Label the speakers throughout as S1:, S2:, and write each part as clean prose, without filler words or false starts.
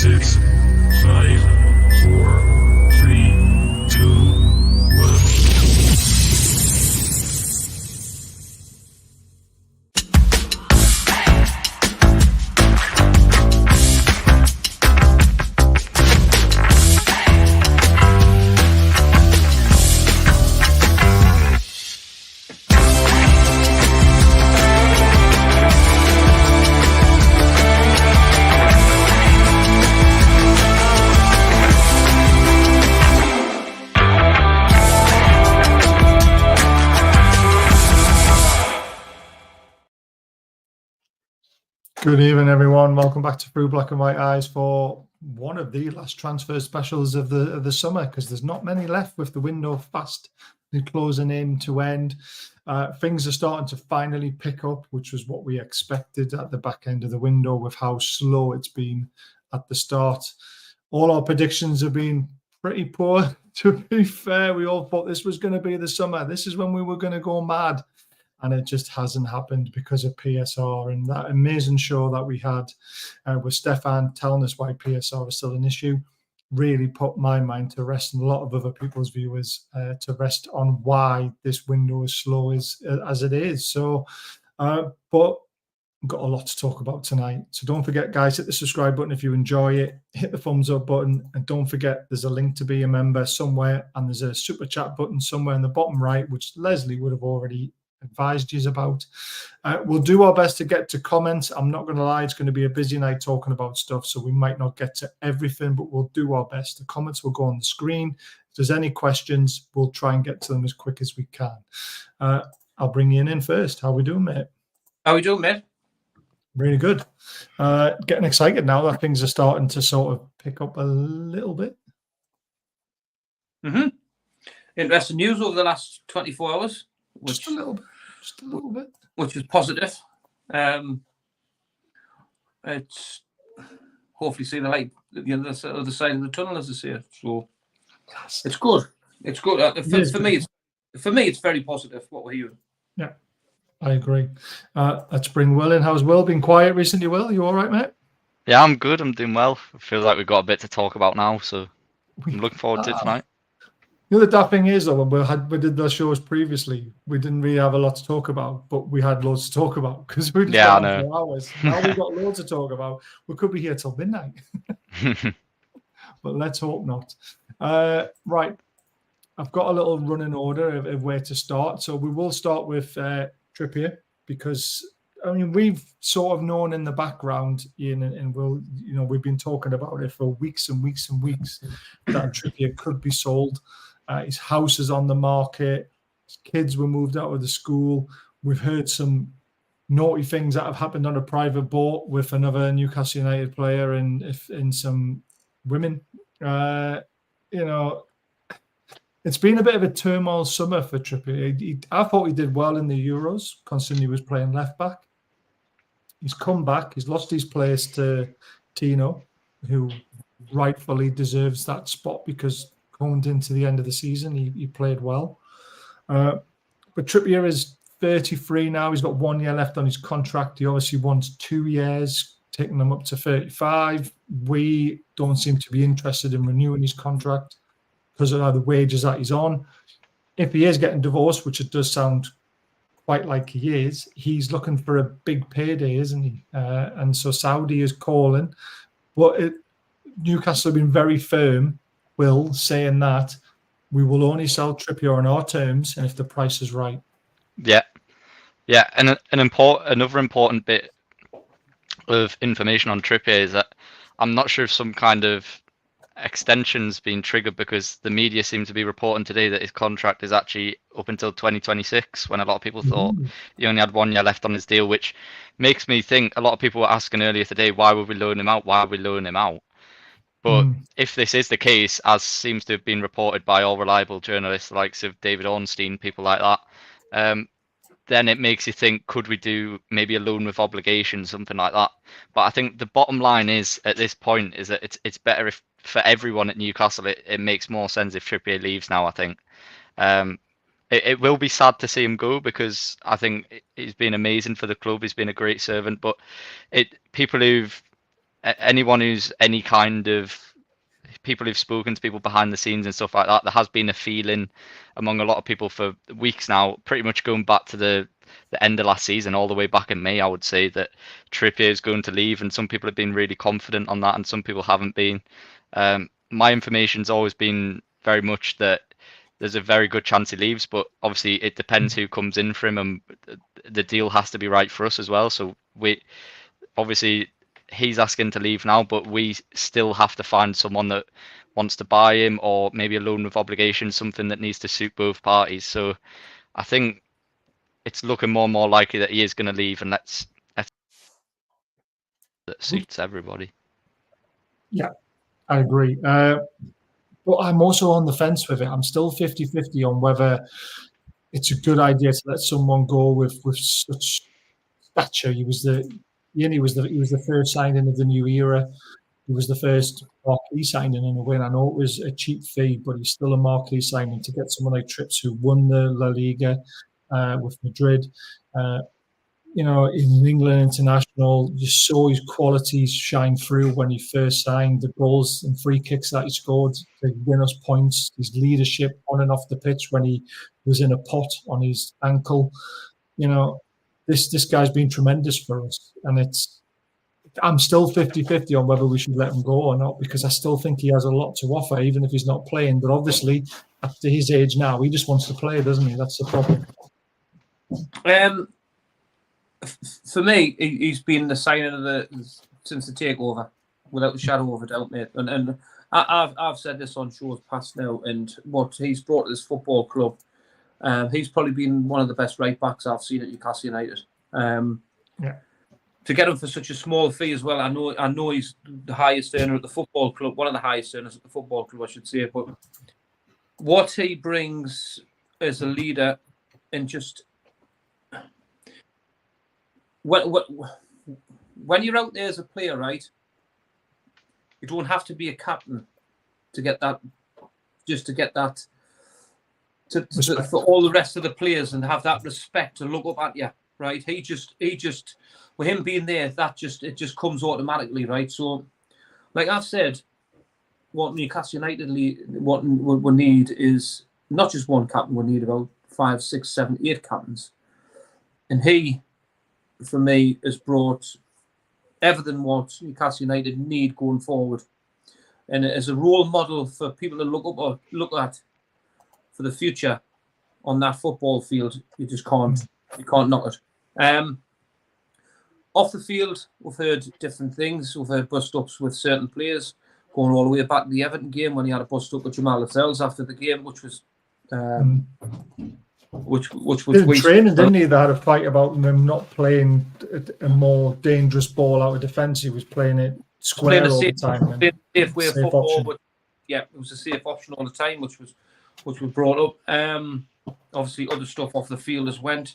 S1: 6, 5, 4, 3, 2, 1.
S2: Good evening, everyone. Welcome back to Through Black and White Eyes for one of the last transfer specials of the summer, because there's not many left with the window fast closing in to end. Things are starting to finally pick up, which was what we expected at the back end of the window with how slow it's been at the start. All our predictions have been pretty poor, to be fair. We all thought this was going to be the summer. This is when we were going to go mad. And it just hasn't happened because of PSR. And that amazing show that we had with Stefan telling us why PSR is still an issue really put my mind to rest, and a lot of other people's viewers to rest on why this window is slow as it is. So, but we've got a lot to talk about tonight. So don't forget, guys, hit the subscribe button if you enjoy it. Hit the thumbs up button. And don't forget, there's a link to be a member somewhere. And there's a super chat button somewhere in the bottom right, which Leslie would have already advised you about. We'll do our best to get to comments. I'm not going to lie, it's going to be a busy night talking about stuff, so we might not get to everything, but we'll do our best. The comments will go on the screen. If there's any questions, we'll try and get to them as quick as we can. I'll bring you in first. How we doing, mate?
S3: How we doing, mate?
S2: Really good. Getting excited now that things are starting to sort of pick up a little bit.
S3: Interesting news over the last 24 hours.
S2: Just a little bit.
S3: Which is positive. It's hopefully seeing the light at the other side of the tunnel, as I say. So it's good. It's good. For me, it's very positive what we're hearing.
S2: Yeah, I agree. Let's bring Will in. How's Will? Been quiet recently, Will? You all right, mate?
S4: Yeah, I'm good. I'm doing well. I feel like we've got a bit to talk about now, so I'm looking forward to it tonight.
S2: You know, the daft thing is, though, when we did the shows previously, we didn't really have a lot to talk about, but we had loads to talk about because we just got on for hours. Now we've got loads to talk about. We could be here till midnight, but let's hope not. Right, I've got a little running order of where to start. So we will start with Trippier, because I mean we've sort of known in the background, Ian and Will, you know, we've been talking about it for weeks and weeks and weeks that Trippier could be sold. His house is on the market. His kids were moved out of the school. We've heard some naughty things that have happened on a private boat with another Newcastle United player and some women. You know, it's been a bit of a turmoil summer for Trippier. I thought he did well in the Euros, considering he was playing left back. He's come back. He's lost his place to Tino, who rightfully deserves that spot because going into the end of the season, he played well. But Trippier is 33 now. He's got 1 year left on his contract. He obviously wants 2 years, taking him up to 35. We don't seem to be interested in renewing his contract because of the wages that he's on. If he is getting divorced, which it does sound quite like he is, he's looking for a big payday, isn't he? And so Saudi is calling. But Newcastle have been very firm, Will, saying that we will only sell Trippier on our terms and if the price is right.
S4: Yeah. And another important bit of information on Trippier is that I'm not sure if some kind of extension's been triggered, because the media seem to be reporting today that his contract is actually up until 2026, when a lot of people thought he only had 1 year left on his deal, which makes me think a lot of people were asking earlier today, why would we loan him out? But if this is the case, as seems to have been reported by all reliable journalists, the likes of David Ornstein, people like that, then it makes you think, could we do maybe a loan with obligation, something like that? But I think the bottom line is, at this point, is that it's better if, for everyone at Newcastle, it makes more sense if Trippier leaves now, I think. It will be sad to see him go, because I think he's been amazing for the club. He's been a great servant, but people who've anyone who's any kind of people who've spoken to people behind the scenes and stuff like that, there has been a feeling among a lot of people for weeks now, pretty much going back to the end of last season, all the way back in May, I would say, that Trippier is going to leave, and some people have been really confident on that and some people haven't been. My information's always been very much that there's a very good chance he leaves, but obviously it depends who comes in for him, and the deal has to be right for us as well. So obviously he's asking to leave now, but we still have to find someone that wants to buy him, or maybe a loan with obligation, something that needs to suit both parties. So I think it's looking more and more likely that he is going to leave, and that suits everybody.
S2: Yeah, I agree. But I'm also on the fence with it. I'm still 50-50 on whether it's a good idea to let someone go with such stature. He was the first signing of the new era. He was the first marquee signing in a win. I know it was a cheap fee, but he's still a marquee signing. To get someone like Trips, who won the La Liga with Madrid, in England international, you saw his qualities shine through when he first signed. The goals and free kicks that he scored to win us points, his leadership on and off the pitch when he was in a pot on his ankle. This guy's been tremendous for us, and I'm still 50-50 on whether we should let him go or not, because I still think he has a lot to offer, even if he's not playing. But obviously, after his age now, he just wants to play, doesn't he? That's the problem.
S3: For me, he's been the signing since the takeover, without a shadow of a doubt, mate. And I've said this on shows past now, and what he's brought to this football club, he's probably been one of the best right backs I've seen at Newcastle United.
S2: Yeah.
S3: To get him for such a small fee as well, I know he's the highest earner at the football club, one of the highest earners at the football club, I should say. But what he brings as a leader, and just when you're out there as a player, right, you don't have to be a captain to get that. Just to get that, for all the rest of the players, and have that respect to look up at you, right? He just with him being there, it just comes automatically, right? So, like I've said, what Newcastle United what we need is not just one captain. We need about 5, 6, 7, 8 captains, and he, for me, has brought everything what Newcastle United need going forward, and as a role model for people to look at for the future on that football field. You just can't knock it. Off the field, we've heard different things. We've heard bust-ups with certain players, going all the way back to the Everton game when he had a bust-up with Jamal Lascelles after the game, which was
S2: training, didn't he? They had a fight about him not playing a more dangerous ball out of defence. He was playing it square all the time.
S3: Safe way of football, but it was a safe option all the time, which was brought up. Obviously, other stuff off the field has went.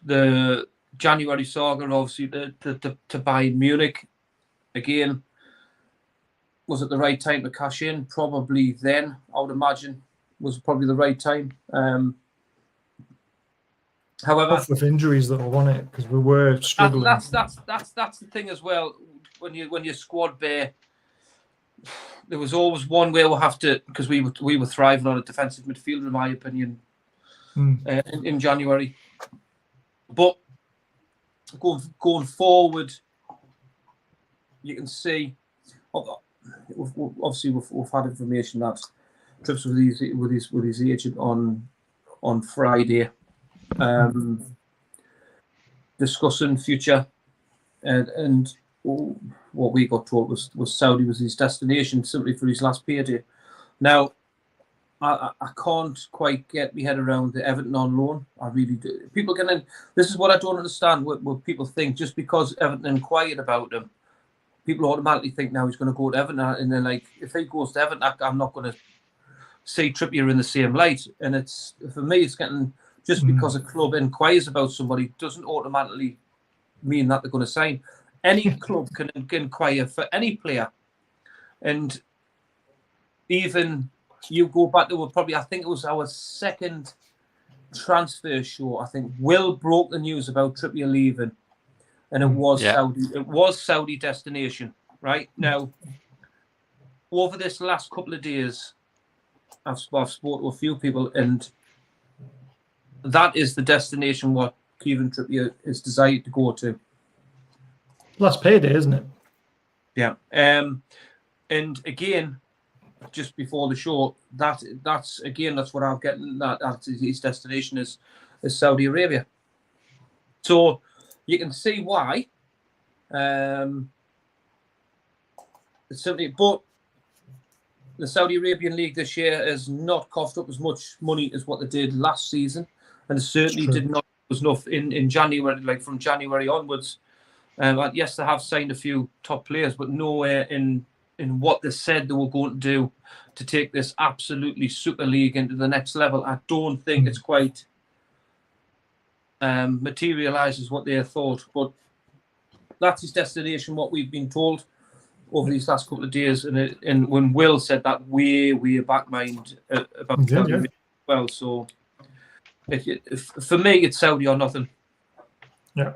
S3: The January saga, obviously, to buy Munich again. Was it the right time to cash in? Probably then, I would imagine, was probably the right time. However,
S2: with injuries that were on it, because we were struggling.
S3: That's the thing as well. When you're squad bare, there was always one way we'll have to, because we were thriving on a defensive midfielder, in my opinion, in January. But going forward, you can see, obviously we've had information that Trips with his agent on Friday, discussing future, and what we got told was Saudi was his destination simply for his last payday. Now, I can't quite get my head around the Everton on loan. I really do. People get in. This is what I don't understand. What people think, just because Everton inquired about him, people automatically think now he's going to go to Everton, and then like if he goes to Everton, I'm not going to see Trippier in the same light. And it's, for me, it's getting, just because a club inquires about somebody doesn't automatically mean that they're going to sign. Any club can inquire for any player, and even you go back to probably, I think it was our second transfer show. I think Will broke the news about Trippier leaving, and it was Saudi. It was Saudi destination. Right now, over this last couple of days, I've spoken to a few people, and that is the destination what Kieran Trippier is desired to go to.
S2: Last payday, isn't it?
S3: Yeah. And again, just before the show, that's what I'm getting. That's his destination is Saudi Arabia. So you can see why. It's simply, but the Saudi Arabian League this year has not coughed up as much money as what they did last season, and it certainly did not was enough in January, like from January onwards. Yes, they have signed a few top players, but nowhere in what they said they were going to do to take this absolutely super league into the next level. I don't think it's quite materialises what they thought, but that's his destination, what we've been told over these last couple of days. And when Will said that way back mind about Saudi Arabia as well. So for me, it's Saudi or nothing.
S2: Yeah.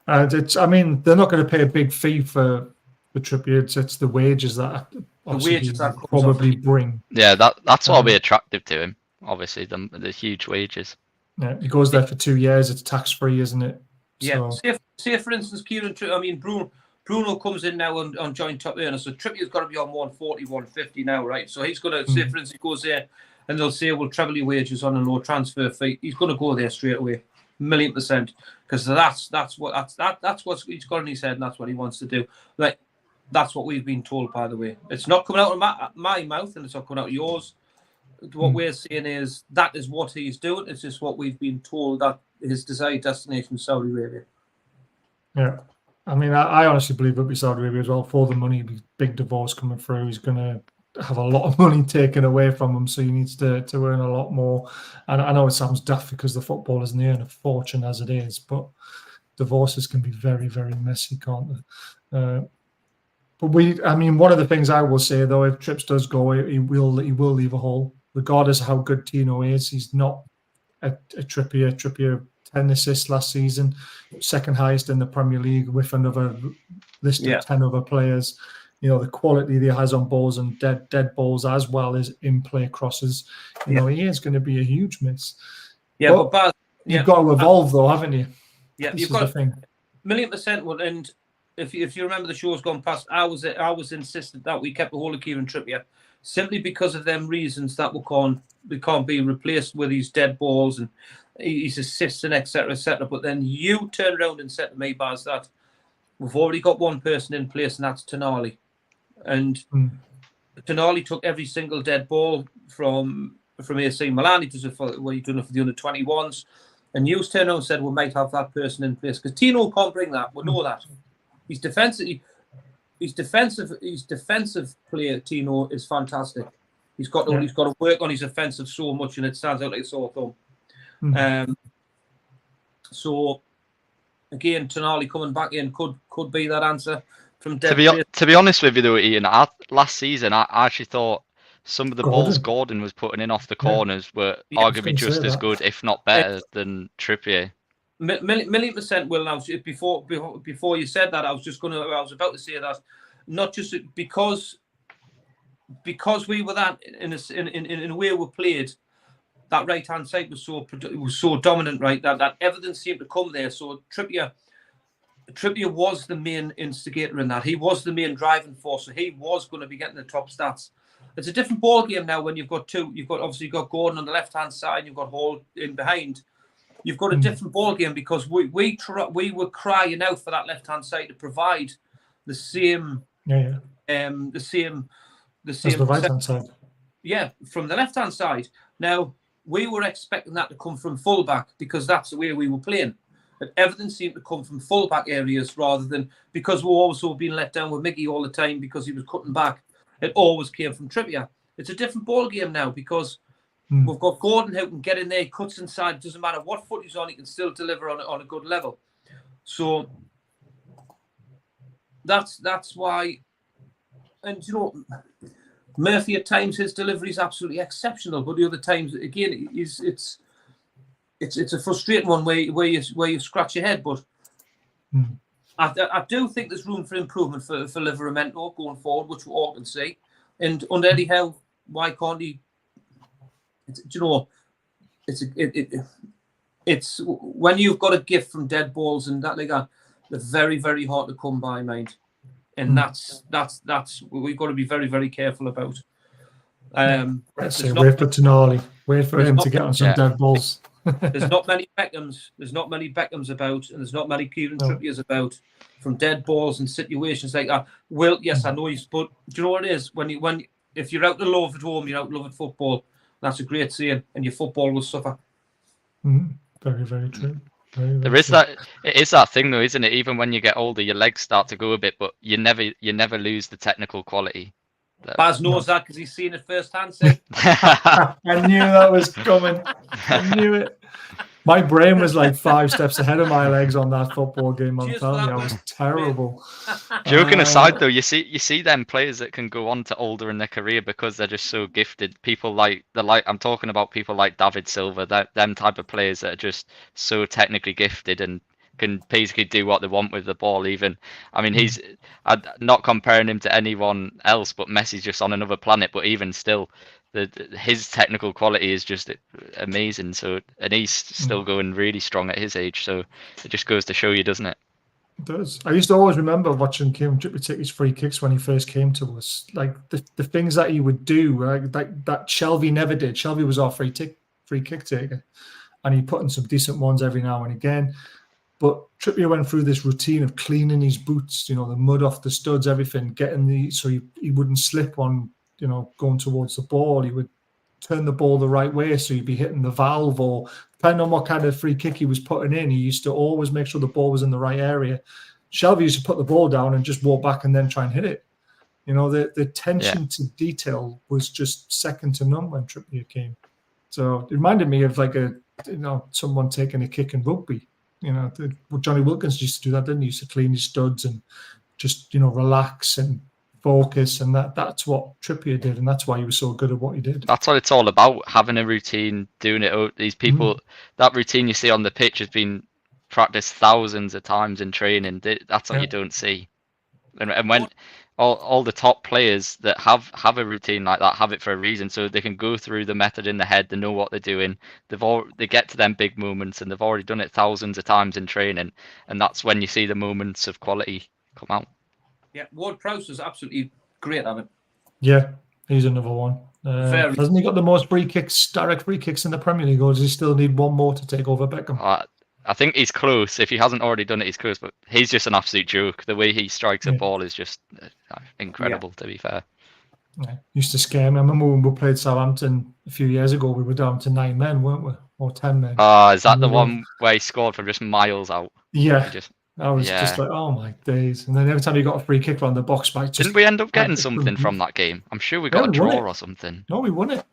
S2: And I mean, they're not going to pay a big fee for Trippier. It's the wages that probably bring.
S4: Yeah, that's what'll be attractive to him. Obviously, the huge wages.
S2: Yeah, he goes there for 2 years. It's tax free, isn't it?
S3: Yeah. So. Say for instance, Kieran. I mean, Bruno comes in now on joint top earner, so Trippier's got to be on 140, 150 now, right? So he's going to say, for instance, he goes there, and they'll say, "Well, treble your wages on a low transfer fee." He's going to go there straight away, 1,000,000%, because that's what he's got in his head, and that's what he wants to do. Like that's what we've been told, by the way. It's not coming out of my mouth, and it's not coming out of yours. What we're saying is that is what he's doing. It's just what we've been told, that his desired destination is Saudi Arabia.
S2: Yeah. I mean, I honestly believe it'll be Saudi Arabia as well. For the money, big divorce coming through. He's going to have a lot of money taken away from him, so he needs to earn a lot more. And I know it sounds daft because the footballers earn a fortune as it is, but divorces can be very, very messy, can't they? But one of the things I will say though, if Trips does go, he will leave a hole, regardless of how good Tino is. He's not a Trippier. Trippier 10 assists last season, second highest in the Premier League with another list of 10 other players. You know, the quality that he has on balls and dead balls as well as in-play crosses. You know, he is going to be a huge miss.
S3: Yeah,
S2: but you've got to evolve though, haven't you?
S3: Yeah,
S2: this
S3: you've got to 1,000,000%. And if you remember the shows gone past, I was insistent that we kept the whole of Kieran Trippier simply because of them reasons that we can't be replaced with these dead balls and his assists and etc. But then you turned around and said to me, Baz, that we've already got one person in place, and that's Tonali. And Tonali took every single dead ball from AC Milan. He does it for he done it for the under-21s. And you turned around and said we might have that person in place because Tino can't bring that. We know that. He's defensive. His defensive player, Tino, is fantastic. He's got to work on his offensive so much, and it stands out like a sore thumb. So again, Tonali coming back in could be that answer from dead.
S4: To be honest with you though, Ian, last season I actually thought some of the balls Gordon was putting in off the corners were arguably just as good, if not better, than Trippier.
S3: 1,000,000% will. Now, before you said that, I was about to say that, not just because we were that in a way we played. That right hand side was so dominant, right? That everything seemed to come there. So Trippier was the main instigator in that. He was the main driving force. So he was going to be getting the top stats. It's a different ball game now when you've got two. You've got Gordon on the left hand side. You've got Hall in behind. You've got a different ball game because we were crying out for that left hand side to provide the same the same as
S2: the right hand side.
S3: Yeah, from the left hand side. Now we were expecting that to come from fullback because that's the way we were playing. But everything seemed to come from fullback areas rather than because we're also being let down with Mickey all the time because he was cutting back. It always came from Trippier. It's a different ball game now because we've got Gordon who can get in there, cuts inside. Doesn't matter what foot he's on, he can still deliver on a good level. So that's why. And you know, Murphy at times his delivery is absolutely exceptional, but the other times again it's a frustrating one where you scratch your head. But I do think there's room for improvement for Livramento going forward, which we all can see. And under Eddie Howe, why can't he? Do you know? It's when you've got a gift from dead balls and that like that, they're very, very hard to come by, mind. And that's we've got to be very, very careful about.
S2: Let's say wait for Tonali. Wait for him to get on some dead balls.
S3: There's not many Beckhams. There's not many Beckhams about, and there's not many Kieran Trippiers about from dead balls and situations like that. Well, yes, I know he's, but do you know what it is? If you're out to love at home, you're out to love at football. That's a great saying, and your football will suffer.
S2: Very, very true. Very,
S4: there is
S2: true.
S4: that. It is that thing, though, isn't it? Even when you get older, your legs start to go a bit, but you never lose the technical quality.
S3: Baz knows that because he's seen it firsthand. So.
S2: I knew that was coming. I knew it. My brain was like 5 steps ahead of my legs on that football game. I'm telling you, I was terrible.
S4: Joking aside, though, you see them players that can go on to older in their career because they're just so gifted. People I'm talking about people like David Silva, them type of players that are just so technically gifted and can basically do what they want with the ball. Even, I mean, I'm not comparing him to anyone else, but Messi's just on another planet. But even still, his technical quality is just amazing. So, and he's still going really strong at his age. So it just goes to show you, doesn't it?
S2: It does. I used to always remember watching Kieran Trippier take his free kicks when he first came to us. Like the things that he would do, like that Shelby never did. Shelby was our free kick taker, and he put in some decent ones every now and again. But Trippier went through this routine of cleaning his boots, the mud off the studs, everything, getting so he wouldn't slip on, going towards the ball. He would turn the ball the right way, so he'd be hitting the valve, or depending on what kind of free kick he was putting in, he used to always make sure the ball was in the right area. Shelby used to put the ball down and just walk back and then try and hit it. The attention to detail was just second to none when Trippier came. So it reminded me of like someone taking a kick in rugby. Johnny Wilkins used to do that, didn't he? He used to clean his studs and just, relax and focus. And that's what Trippier did. And that's why he was so good at what he did.
S4: That's what it's all about, having a routine, doing it. These people, that routine you see on the pitch has been practiced thousands of times in training. That's what you don't see. And when all the top players that have a routine like that have it for a reason, so they can go through the method in the head, they know what they're doing, they get to them big moments, and they've already done it thousands of times in training, and that's when you see the moments of quality come out.
S3: Yeah, Ward Prowse is absolutely great at it.
S2: Yeah, he's another one. Hasn't he got the most direct free kicks in the Premier League, or does he still need one more to take over Beckham?
S4: I think he's close. If he hasn't already done it, he's close. But he's just an absolute joke. The way he strikes a ball is just incredible, to be fair.
S2: Yeah. Used to scare me. I remember when we played Southampton a few years ago, we were down to 9 men, weren't we? Or 10 men.
S4: Is that the one where he scored from just miles out?
S2: Yeah. I was just like, oh my days. And then every time he got a free kick around the box back.
S4: Didn't we end up getting something from that game? I'm sure we got a draw or something.
S2: No, we won it.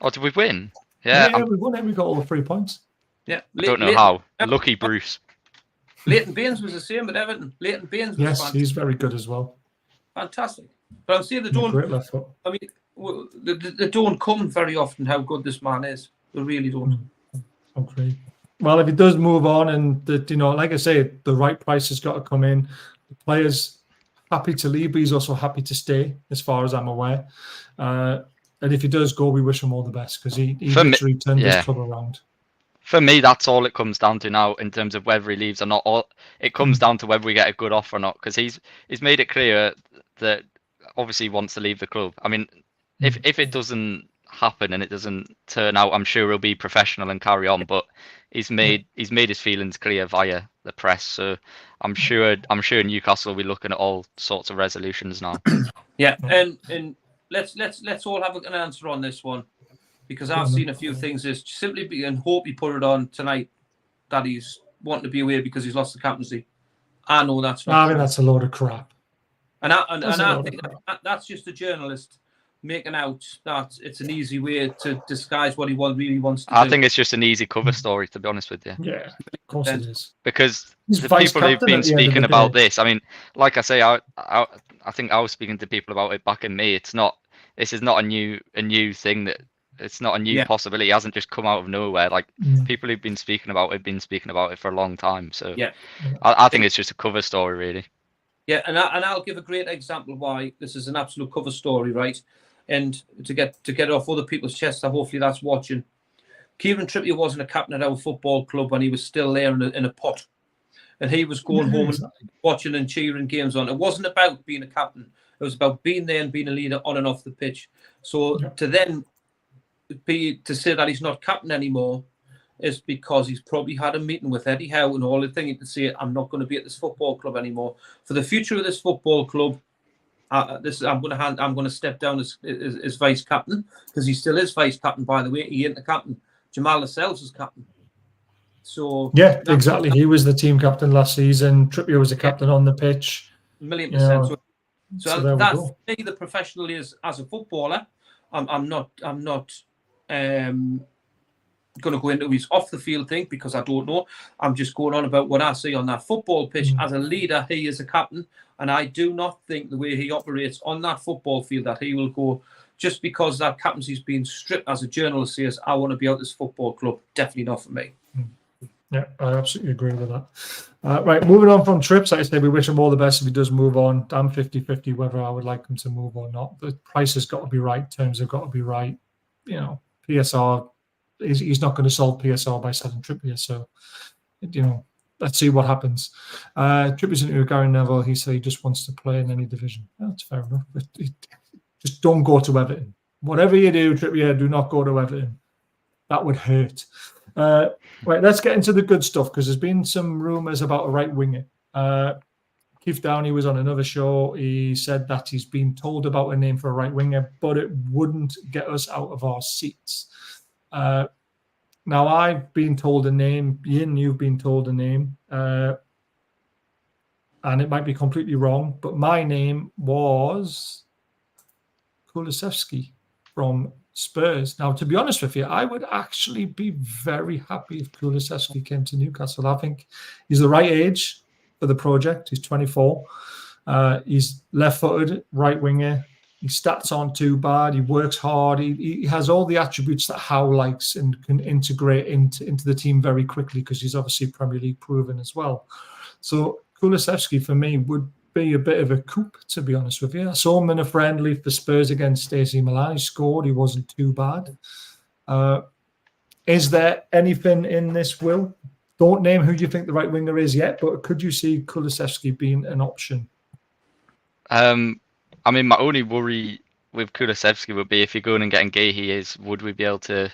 S4: Oh, did we win? Yeah,
S2: we won it. We got all the 3 points.
S3: Yeah,
S4: I don't know how. Lucky Bruce.
S3: Leighton Baines was the same with Everton. Leighton Baines was
S2: fantastic. He's very good as well.
S3: Fantastic. But I'm saying they don't.
S2: Great left foot.
S3: I mean, they don't come very often. How good this man is, they really don't.
S2: Okay. Well, if he does move on, and like I say, the right price has got to come in. The player's happy to leave, but he's also happy to stay, as far as I'm aware. And if he does go, we wish him all the best, because he literally turned this club around.
S4: For me, that's all it comes down to now in terms of whether he leaves or not. It comes down to whether we get a good offer or not, because he's made it clear that obviously he wants to leave the club. I mean, if it doesn't happen and it doesn't turn out, I'm sure he'll be professional and carry on. But he's made his feelings clear via the press, so I'm sure Newcastle will be looking at all sorts of resolutions now.
S3: Yeah, and let's all have an answer on this one. Because I've seen a few things is simply and hope he put it on tonight that he's wanting to be away because he's lost the captaincy. I know that's not.
S2: I think that's a load of crap.
S3: And I think that's just a journalist making out that it's an easy way to disguise what he really wants to do.
S4: I think it's just an easy cover story, to be honest with you.
S2: Yeah, of course it is.
S4: Because the people who've been speaking about this, I mean, like I say, I think I was speaking to people about it back in May. This is not a new thing that It's not a new possibility. It hasn't just come out of nowhere. Like people who've been speaking about it have been speaking about it for a long time. So I think it's just a cover story, really.
S3: Yeah, and I'll give a great example why this is an absolute cover story, right? And to get it off other people's chests, hopefully that's watching. Kieran Trippier wasn't a captain at our football club when he was still there in a pot. And he was going home and watching and cheering games on. It wasn't about being a captain. It was about being there and being a leader on and off the pitch. So to then say that he's not captain anymore is because he's probably had a meeting with Eddie Howe and all the thing to say, I'm not going to be at this football club anymore. For the future of this football club, I'm going to step down as vice captain, because he still is vice captain, by the way. He ain't the captain. Jamal Lascelles is captain. So
S2: yeah, exactly. He was the team captain last season. Trippier was the captain on the pitch.
S3: 1,000,000%. So that's me, the professional is as a footballer. I'm not going to go into his off the field thing, because I don't know. I'm just going on about what I see on that football pitch. As a leader, he is a captain, and I do not think the way he operates on that football field that he will go just because that captaincy's been stripped. As a journalist says, I want to be out this football club. Definitely not for me.
S2: Yeah, I absolutely agree with that. Right, moving on from Trips, like I say, we wish him all the best if he does move on. I'm 50-50 whether I would like him to move or not. The price has got to be right, terms have got to be right. You know, PSR, he's not going to solve PSR by selling Trippier, so, you know, let's see what happens. Trippier's into Gary Neville. He said he just wants to play in any division. That's fair enough. But just don't go to Everton. Whatever you do, Trippier, do not go to Everton. That would hurt. Right, let's get into the good stuff, because there's been some rumours about a right winger. Keith Downey was on another show. He said that he's been told about a name for a right winger, but it wouldn't get us out of our seats. Now, I've been told a name. Ian, you've been told a name. And it might be completely wrong, but my name was Kulusevski from Spurs. Now, to be honest with you, I would actually be very happy if Kulusevski came to Newcastle. I think he's the right age for the project. He's 24. He's left-footed, right winger. His stats aren't too bad. He works hard. He has all the attributes that Howe likes and can integrate into the team very quickly, because he's obviously Premier League proven as well. So Kulusevski, for me, would be a bit of a coup, to be honest with you. I saw him in a friendly for Spurs against AC Milan. He scored. He wasn't too bad. Is there anything in this, Will? Don't name who you think the right winger is yet, but could you see Kulusevski being an option?
S4: I mean, my only worry with Kulusevski would be if you're going and getting Guehi, would we be able to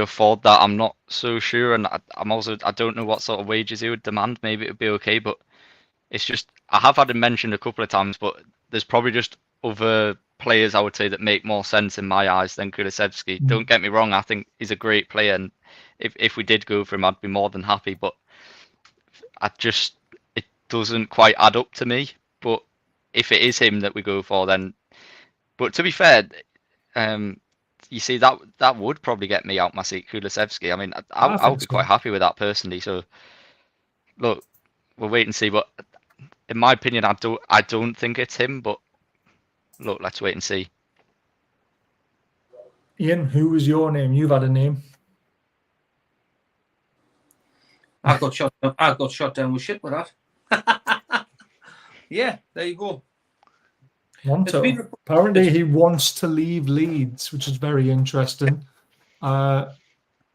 S4: afford that? I'm not so sure, and I don't know what sort of wages he would demand. Maybe it would be okay, but it's just, I have had him mentioned a couple of times, but there's probably just other players, I would say, that make more sense in my eyes than Kulusevski. Don't get me wrong, I think he's a great player, and if we did go for him, I'd be more than happy, but it doesn't quite add up to me. But if it is him that we go for, then, but to be fair, you see, that would probably get me out my seat, Kulusevski. I mean, I would be quite happy with that personally. So, look, we'll wait and see. But in my opinion, I don't think it's him. But look, let's wait and see.
S2: Ian, who was your name? You've had a name.
S3: I got shot down with shit with that. Yeah, there you go.
S2: Apparently, he wants to leave Leeds, which is very interesting. I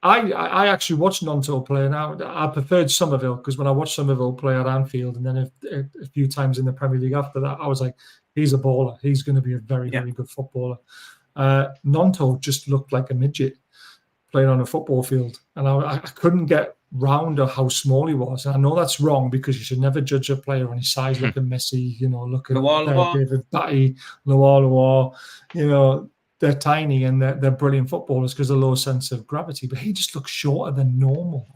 S2: actually watched Nonto play. Now, I preferred Somerville, because when I watched Somerville play at Anfield, and then a few times in the Premier League after that, I was like, he's a baller. He's going to be a very, very good footballer. Nonto just looked like a midget playing on a football field, and I couldn't get round of how small he was. And I know that's wrong, because you should never judge a player on his size. Look at Messi, look at David Batty, Loire, they're tiny and they're brilliant footballers because of the low sense of gravity. But he just looks shorter than normal,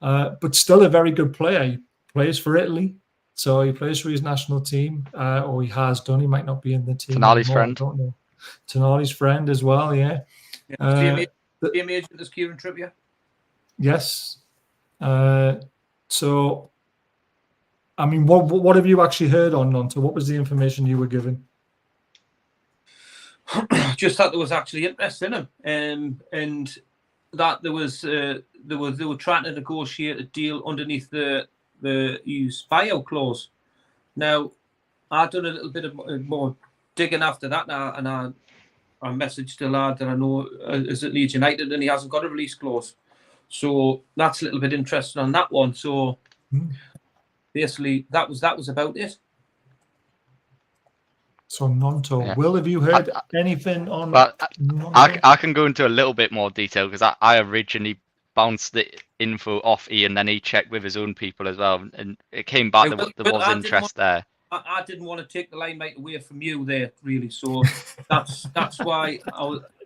S2: but still a very good player. He plays for Italy, so he plays for his national team, or he has done. He might not be in the team.
S4: Tonali's friend.
S2: I don't know. Tonali's friend as well, yeah.
S3: Same agent as Kieran Trippier.
S2: Yes. So, I mean, what have you actually heard on Nonto? What was the information you were given?
S3: just that there was actually interest in him, and that there was they were trying to negotiate a deal underneath his buyout clause. Now, I've done a little bit of more digging after that now, and I messaged a lad that I know is at Leeds United, and he hasn't got a release clause. So that's a little bit interesting on that one. So basically, that was about it.
S2: So Nonto.
S4: Yeah.
S2: Will, have you heard anything on?
S4: But I can go into a little bit more detail because I originally bounced the info off Ian, then he checked with his own people as well, and it came back that there was interest there.
S3: I didn't want to take the limelight away from you there, really. So that's why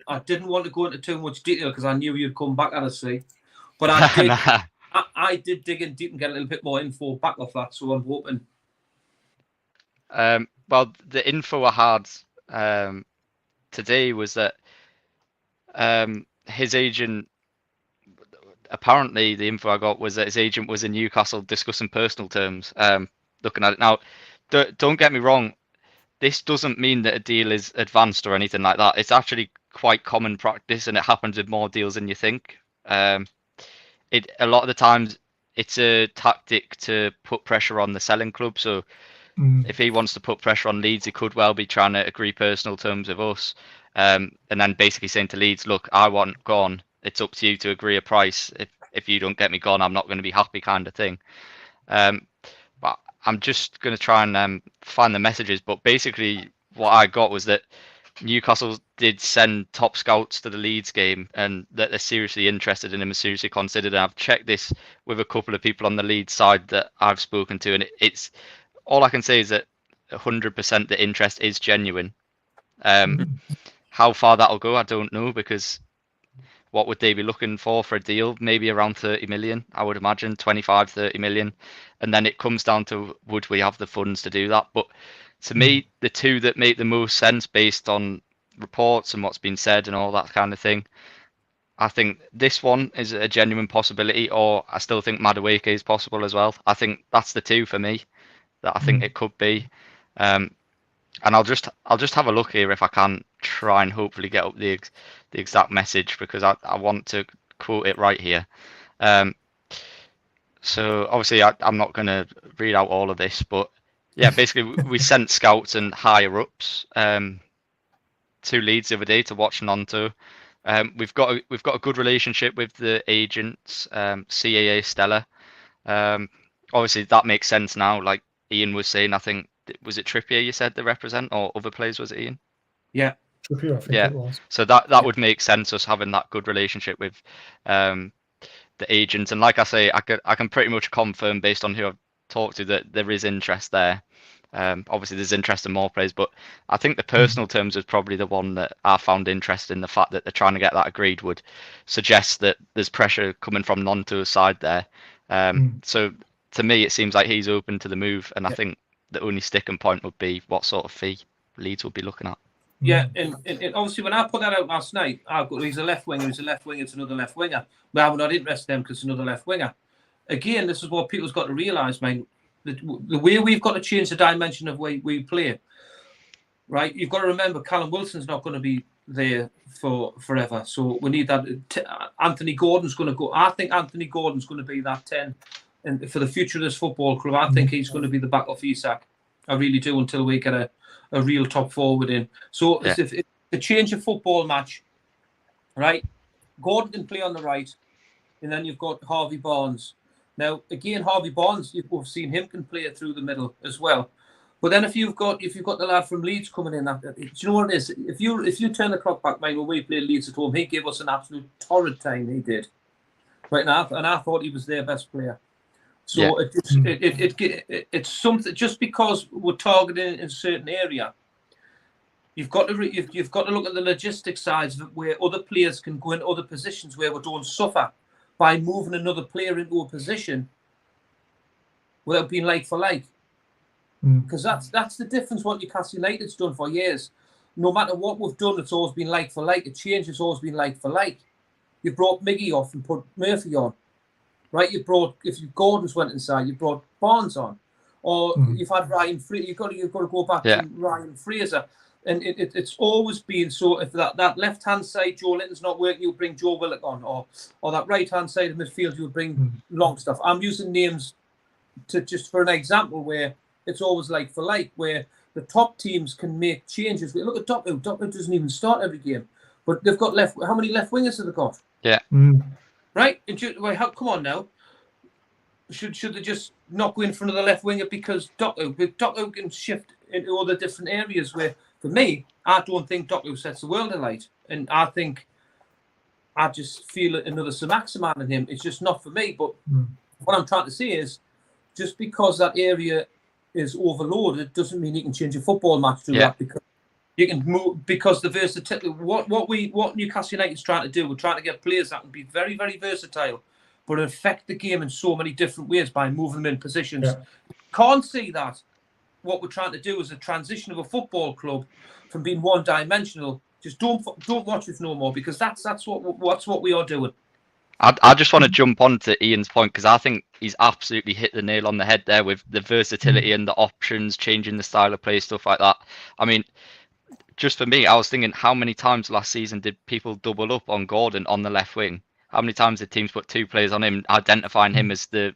S3: I didn't want to go into too much detail because I knew you'd come back at us, see. But I did dig in deep and get a little bit more info back off that. So I'm hoping.
S4: Well, the info I had today was that his agent. Apparently, the info I got was that his agent was in Newcastle discussing personal terms. Looking at it now, don't get me wrong. This doesn't mean that a deal is advanced or anything like that. It's actually quite common practice, and it happens with more deals than you think. A lot of the times, it's a tactic to put pressure on the selling club. So, if he wants to put pressure on Leeds, he could well be trying to agree personal terms with us, and then basically saying to Leeds, "Look, I want gone. It's up to you to agree a price. If you don't get me gone, I'm not going to be happy," kind of thing. But I'm just going to try and find the messages. But basically, what I got was that Newcastle did send top scouts to the Leeds game, and that they're seriously interested in him and seriously considered. And I've checked this with a couple of people on the Leeds side that I've spoken to, and it's all I can say is that 100% the interest is genuine. How far that'll go, I don't know, because what would they be looking for a deal? Maybe around 30 million, I would imagine, 25, 30 million. And then it comes down to, would we have the funds to do that? But to me, the two that make the most sense based on reports and what's been said and all that kind of thing, I think this one is a genuine possibility, or I still think Madueke is possible as well. I think that's the two for me that I think it could be. And I'll just have a look here if I can try and hopefully get up the exact message, because I want to quote it right here. So obviously I'm not going to read out all of this, but yeah, basically we sent scouts and higher ups to Leeds the other day to watch Nonto. We've got a good relationship with the agents, CAA Stella. Obviously that makes sense now. Like Ian was saying, I think, was it Trippier you said they represent, or other players, was it Ian?
S3: Yeah.
S2: Trippier, I think it was.
S4: So that would make sense, us having that good relationship with the agents. And like I say, I can pretty much confirm based on who I've talked to that there is interest there. Obviously there's interest in more players, but I think the personal terms is probably the one that I found interesting. The fact that they're trying to get that agreed would suggest that there's pressure coming from Nonto's side there. So to me, it seems like he's open to the move, and I think the only sticking point would be what sort of fee Leeds would be looking at.
S3: Yeah, and obviously when I put that out last night, he's a left winger, it's another left winger. Well, we're not interested in him because it's another left winger. Again, this is what people's got to realise, man. The way we've got to change the dimension of way we play, right? You've got to remember, Callum Wilson's not going to be there for forever. So we need that. Anthony Gordon's going to go. I think Anthony Gordon's going to be that 10. And for the future of this football club, I think he's going to be the back of Isak. I really do, until we get a real top forward in. So if to change a football match, right? Gordon can play on the right, and then you've got Harvey Barnes. Now, again, Harvey Barnes, we've seen him can play it through the middle as well. But then if you've got the lad from Leeds coming in, do you know what it is? If you turn the clock back, mate, when we played Leeds at home, he gave us an absolute torrid time. He did. Right now, and I thought he was their best player. So it's something. Just because we're targeting in a certain area, you've got to look at the logistics sides of it, where other players can go in other positions where we don't suffer by moving another player into a position without being like for like. Because that's the difference. What Newcastle United's done for years. No matter what we've done, it's always been like for like. A change has always been like for like. You brought Miggy off and put Murphy on. Right, if Gordon's went inside, you brought Barnes on, or you've had Ryan Fraser. You've got to go back to Ryan Fraser. And it's always been so. If that left hand side, Joe Linton's not working, you'll bring Joe Willock on, or that right hand side of midfield, you'll bring Longstaff. I'm using names to just for an example where it's always like for like, where the top teams can make changes. We look at Doku. Doku doesn't even start every game, but they've got how many left wingers have they got?
S4: Yeah.
S3: Right. Come on now. Should they just not go in front of the left winger because Doku can shift into other different areas where, for me, I don't think Doku sets the world alight. And I just feel another Saint-Maximin in him. It's just not for me. But what I'm trying to say is, just because that area is overloaded doesn't mean you can change a football match through that, because you can move, because the versatility. What Newcastle United is trying to do, we're trying to get players that can be very, very versatile, but affect the game in so many different ways by moving them in positions. Can't see that. What we're trying to do is a transition of a football club from being one-dimensional. Just don't watch us no more, because that's what we are doing.
S4: I just want to jump on to Ian's point, because I think he's absolutely hit the nail on the head there with the versatility and the options, changing the style of play, stuff like that. I mean, just for me, I was thinking, how many times last season did people double up on Gordon on the left wing? How many times did teams put two players on him, identifying him as the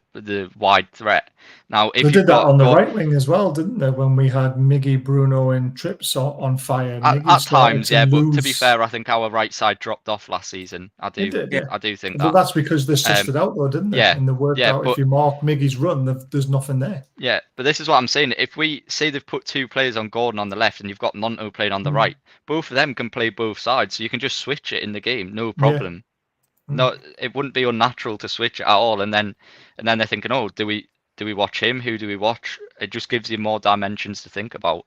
S4: wide threat? Now, if
S2: they did that on the right wing as well, didn't they? When we had Miggy, Bruno, and Trips on fire.
S4: At times, yeah. But to be fair, I think our right side dropped off last season. I do think that.
S2: Well, that's because they sussed it out, though, didn't they?
S4: Yeah.
S2: And they worked out, if you mark Miggy's run, there's nothing there.
S4: Yeah, but this is what I'm saying. If we say they've put two players on Gordon on the left and you've got Nonto playing on the right, both of them can play both sides, so you can just switch it in the game, no problem. Yeah. No, it wouldn't be unnatural to switch it at all. And then they're thinking, oh, do we watch him? Who do we watch? It just gives you more dimensions to think about.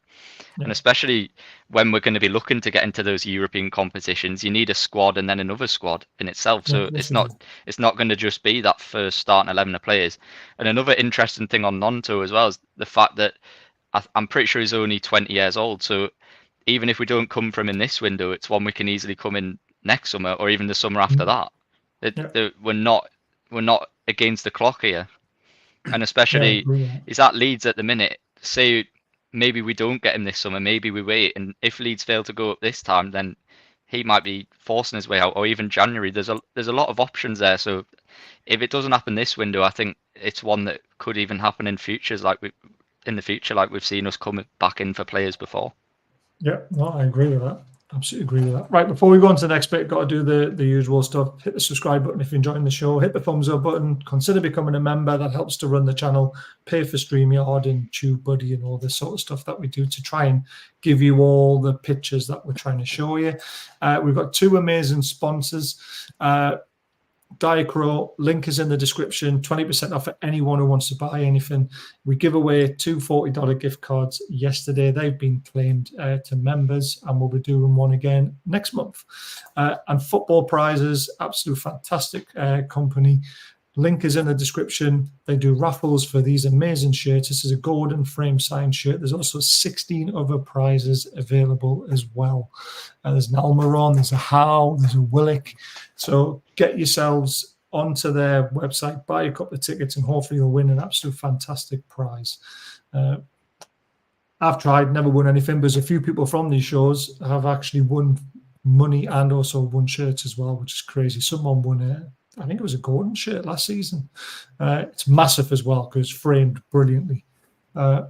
S4: Yeah. And especially when we're going to be looking to get into those European competitions, you need a squad and then another squad in itself. So it's not going to just be that first starting 11 of players. And another interesting thing on Nonto as well is the fact that I'm pretty sure he's only 20 years old. So even if we don't come from in this window, it's one we can easily come in next summer or even the summer after that. We're not against the clock here, and especially he's at Leeds at the minute. Say maybe we don't get him this summer, maybe we wait, and if Leeds fail to go up this time, then he might be forcing his way out, or even January. There's a lot of options there. So if it doesn't happen this window, I think it's one that could even happen in futures, like we've seen us coming back in for players before.
S2: Yeah, no, I agree with that. Absolutely agree with that. Right, before we go on to the next bit, got to do the usual stuff. Hit the subscribe button if you're enjoying the show. Hit the thumbs up button. Consider becoming a member. That helps to run the channel. Pay for StreamYard and TubeBuddy and all this sort of stuff that we do to try and give you all the pictures that we're trying to show you. We've got two amazing sponsors. Diacro, link is in the description. 20% off for anyone who wants to buy anything. We give away two $40 gift cards yesterday. They've been claimed to members, and we'll be doing one again next month. And Football Prizes, absolute fantastic company. Link is in the description. They do raffles for these amazing shirts. This is a Gordon frame signed shirt. There's also 16 other prizes available as well. There's an Almiron, there's a Howe, there's a Willock. So get yourselves onto their website, buy a couple of tickets, and hopefully you'll win an absolute fantastic prize. I've tried, never won anything, but there's a few people from these shows have actually won money and also won shirts as well, which is crazy. Someone won I think it was a Gordon shirt last season. It's massive as well because it's framed brilliantly. So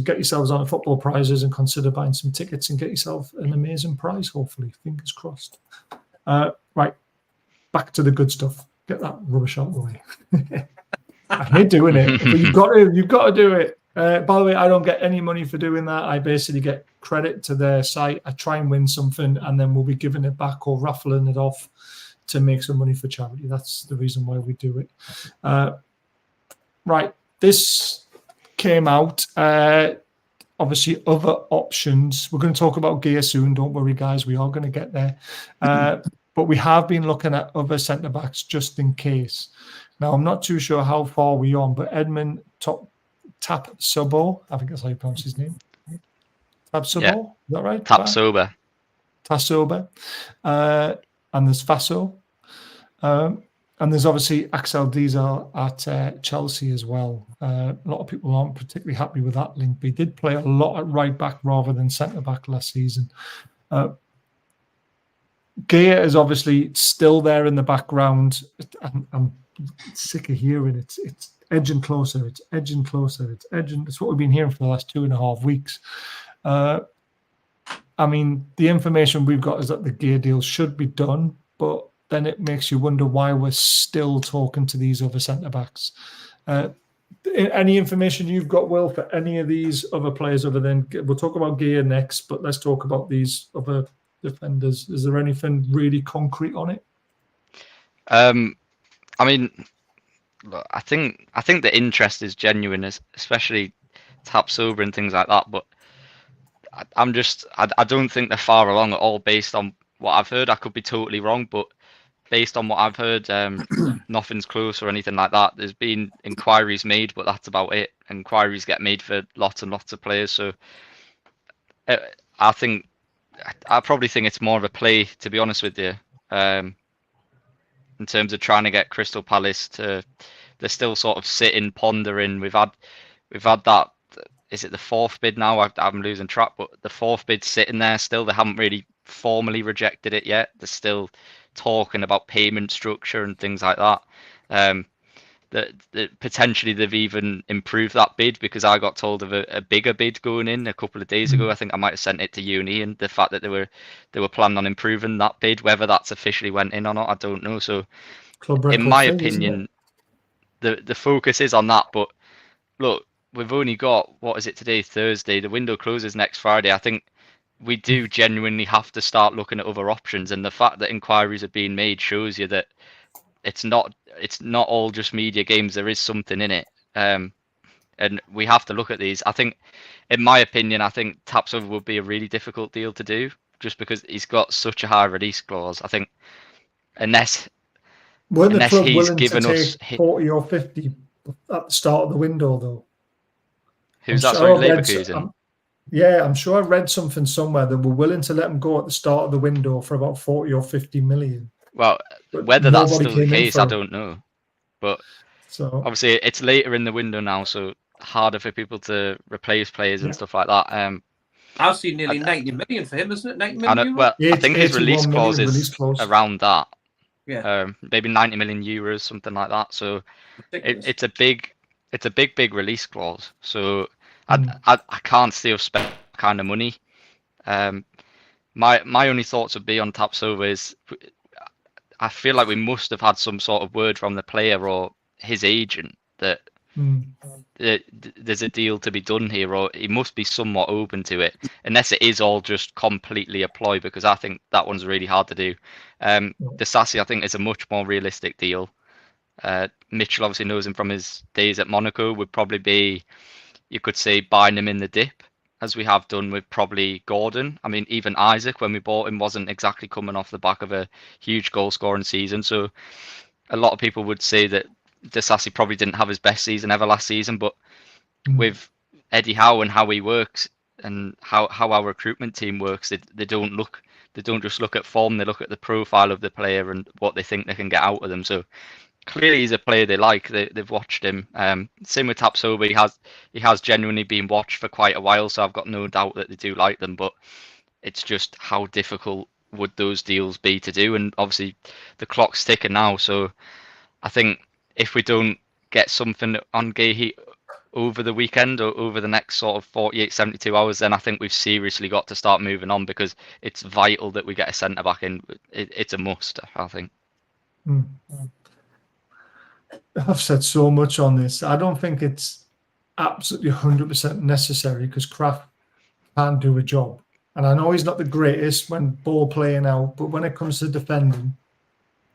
S2: get yourselves on Football Prizes and consider buying some tickets and get yourself an amazing prize, hopefully. Fingers crossed. Right, back to the good stuff. Get that rubbish out of the way. I hate doing it, but you've got to do it. By the way, I don't get any money for doing that. I basically get credit to their site. I try and win something, and then we'll be giving it back or raffling it off to make some money for charity. That's the reason why we do it. Right, this came out. Obviously, other options. We're going to talk about Guehi soon. Don't worry, guys. We are going to get there. But we have been looking at other centre-backs just in case. Now, I'm not too sure how far we're on, but Edmund Tapsoba, I think that's how you pronounce his name. Tapsoba, yeah. Is that right? Tapsoba. And there's Faso. And there's obviously Axel Diesel at Chelsea as well. A lot of people aren't particularly happy with that link, but he did play a lot at right back rather than centre back last season. Guehi is obviously still there in the background. I'm sick of hearing it. It's edging closer. It's edging closer. It's edging. It's what we've been hearing for the last 2.5 weeks. I mean, the information we've got is that the Guehi deal should be done, but then it makes you wonder why we're still talking to these other centre-backs. Any information you've got, Will, for any of these other players other than... We'll talk about Guehi next, but let's talk about these other defenders. Is there anything really concrete on it?
S4: I mean, I think the interest is genuine, especially Tapsoba and things like that, but I don't think they're far along at all based on what I've heard. I could be totally wrong, but based on what I've heard, nothing's close or anything like that. There's been inquiries made, but that's about it. Inquiries get made for lots and lots of players. So I probably think it's more of a play, to be honest with you, in terms of trying to get Crystal Palace to... They're still sort of sitting, pondering. We've had that... Is it the 4th bid now? I'm losing track, but the 4th bid sitting there still. They haven't really formally rejected it yet. They're still talking about payment structure and things like that. That potentially they've even improved that bid, because I got told of a bigger bid going in a couple of days ago. I think I might have sent it to Uni, and the fact that they were planning on improving that bid, whether that's officially went in or not, I don't know. So in my opinion, the focus is on that. But look, we've only got, what is it today, Thursday? The window closes next Friday. I think we do genuinely have to start looking at other options, and the fact that inquiries are being made shows you that it's not all just media games. There is something in it, and we have to look at these. I think, in my opinion, I think Tapsoba would be a really difficult deal to do, just because he's got such a high release clause. I think unless he's given us
S2: 40 or 50 at the start of the window, though.
S4: Who's that? Sorry, Leverkusen.
S2: Yeah, I'm sure I read something somewhere that we're willing to let him go at the start of the window for about 40 or 50 million.
S4: Well, whether that's still the case, I don't know. But obviously, it's later in the window now, so harder for people to replace players and stuff like that.
S3: I've seen nearly 90 million for him, isn't it? 90 million.
S4: Well, I think his release clause is around that.
S3: Yeah.
S4: Maybe 90 million euros, something like that. So it's a big release clause. So I can't see us spend that kind of money. My only thoughts would be on Tapsoba is I feel like we must have had some sort of word from the player or his agent that there's a deal to be done here, or he must be somewhat open to it, unless it is all just completely a ploy, because I think that one's really hard to do. Disasi, I think, is a much more realistic deal. Mitchell obviously knows him from his days at Monaco. Would probably be, you could say, buying him in the dip, as we have done with probably Gordon. I mean, even Isaac, when we bought him, wasn't exactly coming off the back of a huge goal-scoring season. So a lot of people would say that Disasi probably didn't have his best season ever last season, but with Eddie Howe and how he works and how our recruitment team works, they don't just look at form, they look at the profile of the player and what they think they can get out of them. So clearly he's a player they like. They've watched him. Same with Tapsoba. He has genuinely been watched for quite a while, so I've got no doubt that they do like them, but it's just how difficult would those deals be to do? And obviously the clock's ticking now, so I think if we don't get something on Guehi over the weekend or over the next sort of 48, 72 hours, then I think we've seriously got to start moving on, because it's vital that we get a centre-back in. It's a must, I think.
S2: I've said so much on this. I don't think it's absolutely 100% necessary, because Kraft can't do a job. And I know he's not the greatest when ball playing out, but when it comes to defending,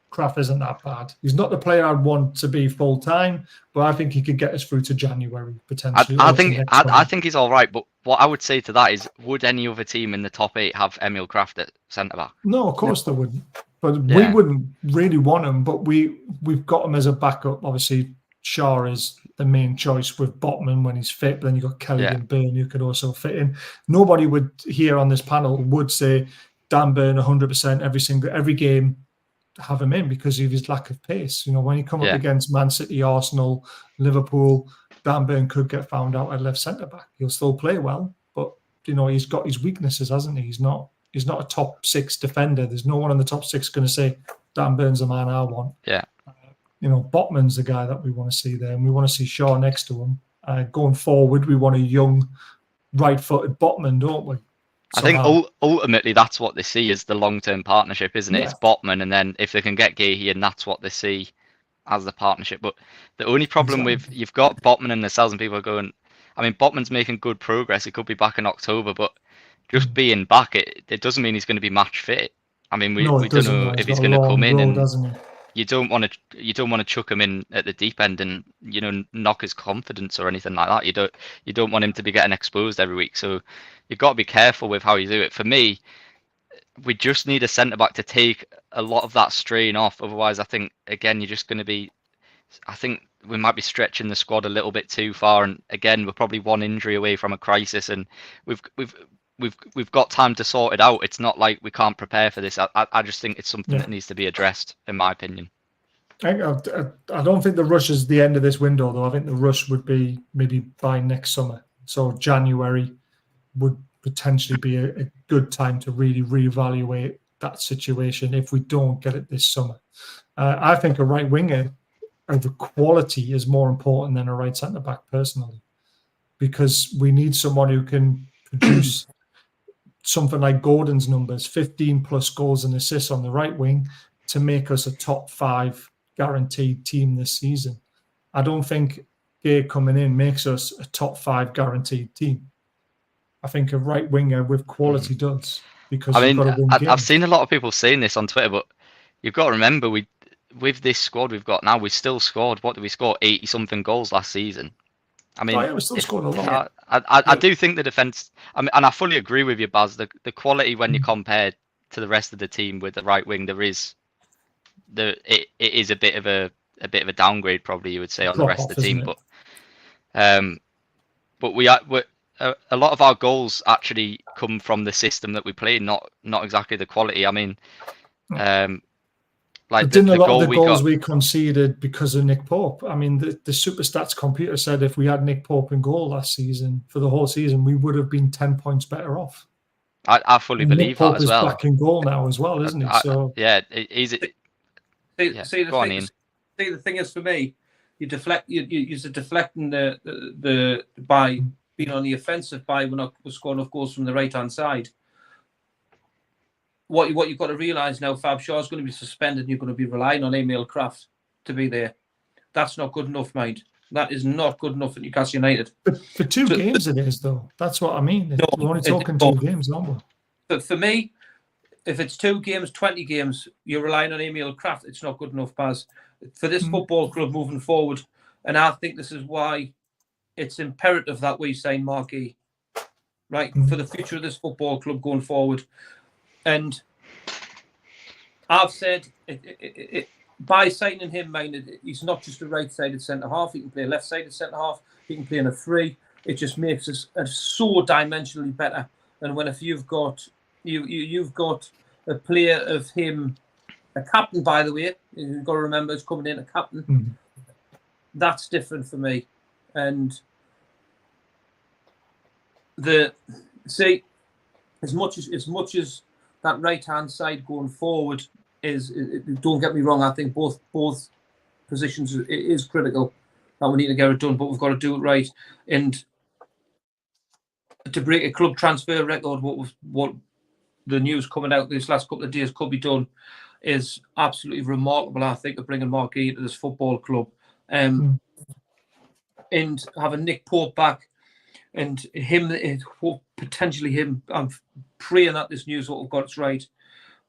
S2: Kraft isn't that bad. He's not the player I'd want to be full time, but I think he could get us through to January potentially.
S4: I think he's all right. But what I would say to that is, would any other team in the top 8 have Emil Kraft at centre back?
S2: No, of course they wouldn't. But we wouldn't really want him. But we've got him as a backup. Obviously, Shaw is the main choice with Botman when he's fit. But then you've got Kelly and Byrne who could also fit in. Nobody would here on this panel would say Dan Byrne 100% every game. have him in because of his lack of pace. You know, when he come up
S4: Yeah.
S2: against Man City, Arsenal, Liverpool, Dan Burn could get found out at left centre back. He'll still play well, but you know, he's got his weaknesses, hasn't he? He's not a top 6 defender. There's no one in the top 6 going to say Dan Burn's the man I want.
S4: Yeah.
S2: You know, Botman's the guy that we want to see there, and we want to see Shaw next to him. Going forward, we want a young, right-footed Botman, don't we?
S4: I think ultimately that's what they see as the long-term partnership, isn't it?
S2: Yeah.
S4: It's Botman, and then if they can get Guehi, and that's what they see as the partnership. But the only problem with you've got Botman and the cells, and people are going. I mean, Botman's making good progress. He could be back in October, but just being back, it doesn't mean he's going to be match fit. I mean, we don't know if he's going to come in, and you don't want to chuck him in at the deep end and knock his confidence or anything like that. You don't want him to be getting exposed every week. So you've got to be careful with how you do it. For me, we just need a centre back to take a lot of that strain off. Otherwise, I think again you're just going to be. I think we might be stretching the squad a little bit too far, and again we're probably one injury away from a crisis, and we've got time to sort it out. It's not like we can't prepare for this. I just think it's something that needs to be addressed, in my opinion.
S2: I don't think the rush is the end of this window, though. I think the rush would be maybe by next summer. So January would potentially be a good time to really reevaluate that situation if we don't get it this summer. I think a right winger of the quality is more important than a right centre back, personally, because we need someone who can produce something like Gordon's numbers, 15 plus goals and assists on the right wing, to make us a top 5 guaranteed team this season. I don't think Guehi coming in makes us a top 5 guaranteed team. I think a right winger with quality does, because
S4: I've seen a lot of people saying this on Twitter, but you've got to remember, with this squad we've got now, we still scored. What did we score? 80 something goals last season. I mean,
S2: we still scored a lot.
S4: I do think the defense. I mean, and I fully agree with you, Baz. The quality when you compare to the rest of the team with the right wing, it is a bit of a downgrade, probably you would say, on the rest of the team. But a lot of our goals actually come from the system that we play, not exactly the quality. I mean, like
S2: didn't a lot of the goals we conceded because of Nick Pope? I mean, the Superstats computer said if we had Nick Pope in goal last season for the whole season, we would have been 10 points better off.
S4: I fully believe that as well.
S2: Nick Pope is back in goal now as well, isn't he?
S3: The thing is, for me, you're deflecting the by being on the offensive by we're scoring enough goals from the right hand side. What you've got to realise now, Fab Shaw's going to be suspended, and you're going to be relying on Emil Kraft to be there. That's not good enough, mate. That is not good enough at Newcastle United.
S2: But for 2 games it is, though. That's what I mean. We're only talking 2 games, aren't we?
S3: But for me, if it's 2 games, 20 games, you're relying on Emil Kraft, it's not good enough, Baz. For this football club moving forward, and I think this is why it's imperative that we sign Mark Guehi, right, for the future of this football club going forward. And I've said, by signing him, man, he's not just a right-sided centre-half. He can play a left-sided centre-half. He can play in a 3. It just makes us so dimensionally better. And when if you've got a player of him, a captain, by the way, you've got to remember it's coming in a captain. That's different for me. And as much as that right hand side going forward don't get me wrong, I think both positions is critical that we need to get it done, but we've got to do it right. And to break a club transfer record, what the news coming out these last couple of days could be done is absolutely remarkable, I think, of bringing Mark Guehi to this football club. And having Nick Pope back, and potentially him, I'm praying that this news what we've got is right,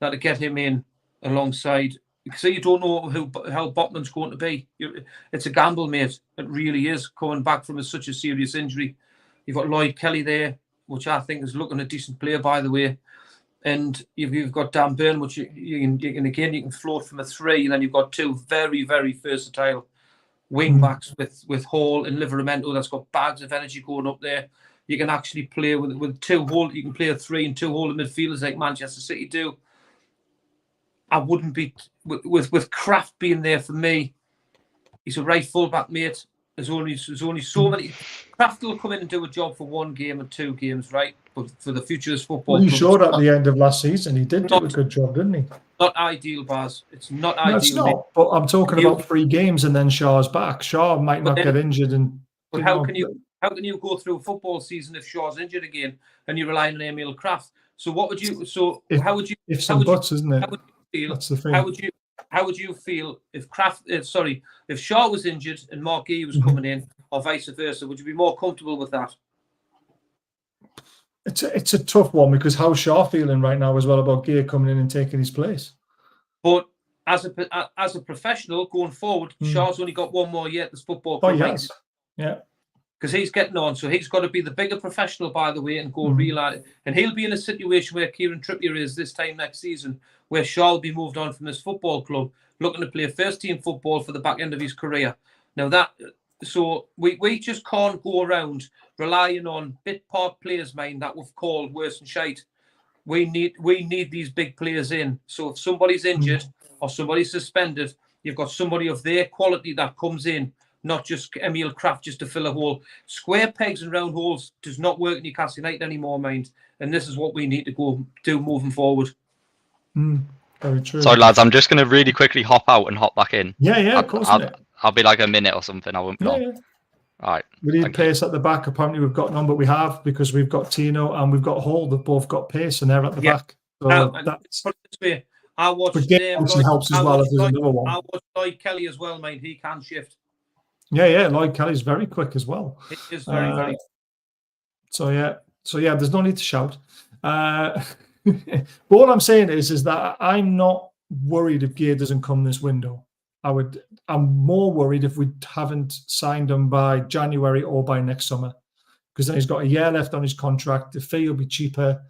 S3: that to get him in alongside, because you don't know how Botman's going to be. It's a gamble, mate. It really is, coming back from such a serious injury. You've got Lloyd Kelly there, which I think is looking a decent player, by the way. And you've got Dan Burn, which you can float from a 3, and then you've got 2 very, very versatile wing backs with Hall and Livramento that's got bags of energy going up there. You can actually play with 2 hole. You can play a 3 and 2 holding midfielders like Manchester City do. I wouldn't be with Kraft being there for me. He's a right fullback, mate. There's only so many. Kraft will come in and do a job for 1 game and 2 games, right? But for the Futures Football
S2: Well, he
S3: Club,
S2: showed at the end of last season he did do a good job, didn't he?
S3: not ideal, Baz. It's not
S2: No,
S3: ideal.
S2: it's not. But I'm talking about 3 games and then Shaw's back. Shaw might not get injured, and
S3: but how can you go through a football season if Shaw's injured again and you're relying on Emil Kraft? So what would you? So how would you?
S2: If some buts, isn't it?
S3: How would you feel?
S2: That's the thing.
S3: How would you feel if if Shaw was injured and Mark Guehi was coming in, or vice versa? Would you be more comfortable with that?
S2: It's a tough one, because how's Shaw feeling right now as well about Guehi coming in and taking his place?
S3: But as a professional going forward, Shaw's only got 1 more year at this football club.
S2: Oh yes, yeah.
S3: Because he's getting on, so he's got to be the bigger professional, by the way, and go realize. And he'll be in a situation where Kieran Trippier is this time next season, where Shaw will be moved on from his football club, looking to play first-team football for the back end of his career. Now so we just can't go around relying on bit part players, mind, that we've called worse than shite. We need these big players in. So if somebody's injured or somebody's suspended, you've got somebody of their quality that comes in. Not just Emil Kraft just to fill a hole. Square pegs and round holes does not work in Newcastle United anymore, mind. And this is what we need to go do moving forward.
S2: Very true.
S4: Sorry, lads, I'm just going to really quickly hop out and hop back in.
S2: Yeah, of course.
S4: I'll be like a minute or something. I won't be long.
S2: Yeah.
S4: All right.
S2: We need pace at the back. Apparently, we've got none, but we have, because we've got Tino and we've got Hall. They've both got pace, and they're at the back. So that's.
S3: I watched
S2: helps as well if there's another one.
S3: I watched Lloyd Kelly as well, mate. He can shift.
S2: Yeah. Lloyd Kelly's very quick as well.
S3: It is very.
S2: So yeah, there's no need to shout. But all I'm saying is that I'm not worried if Guehi doesn't come this window. I'm more worried if we haven't signed him by January or by next summer, because then he's got a year left on his contract. The fee will be cheaper.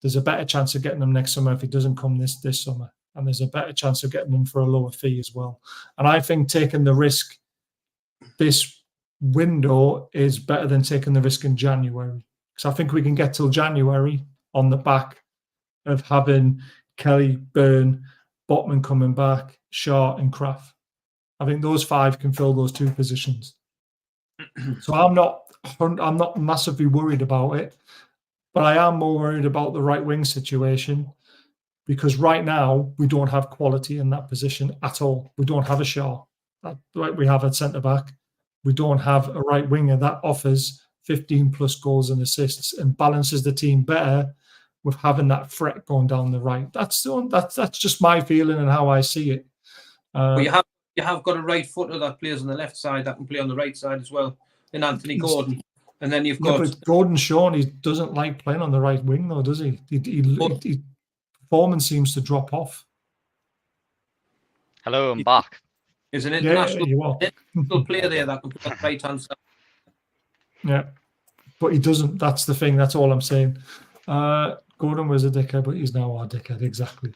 S2: There's a better chance of getting him next summer if he doesn't come this summer, and there's a better chance of getting him for a lower fee as well. And I think taking the risk this window is better than taking the risk in January, because I think we can get till January on the back of having Kelly, Byrne, Botman coming back, Shaw and Kraft. I think those 5 can fill those 2 positions. So I'm not massively worried about it, but I am more worried about the right wing situation, because right now we don't have quality in that position at all. We don't have a Shaw. We have a centre back. We don't have a right winger that offers 15 plus goals and assists and balances the team better with having that threat going down the right. That's just my feeling and how I see it.
S3: But you have got a right footer that plays on the left side that can play on the right side as well, in Anthony Gordon. And then you've got
S2: but Gordon Shaw. He doesn't like playing on the right wing, though, does he? He performance seems to drop off.
S4: Hello, I'm back.
S3: Is an international player there that can play on the right hand side.
S2: Yeah, but he doesn't. That's the thing. That's all I'm saying. Gordon was a dickhead, but he's now our dickhead. Exactly.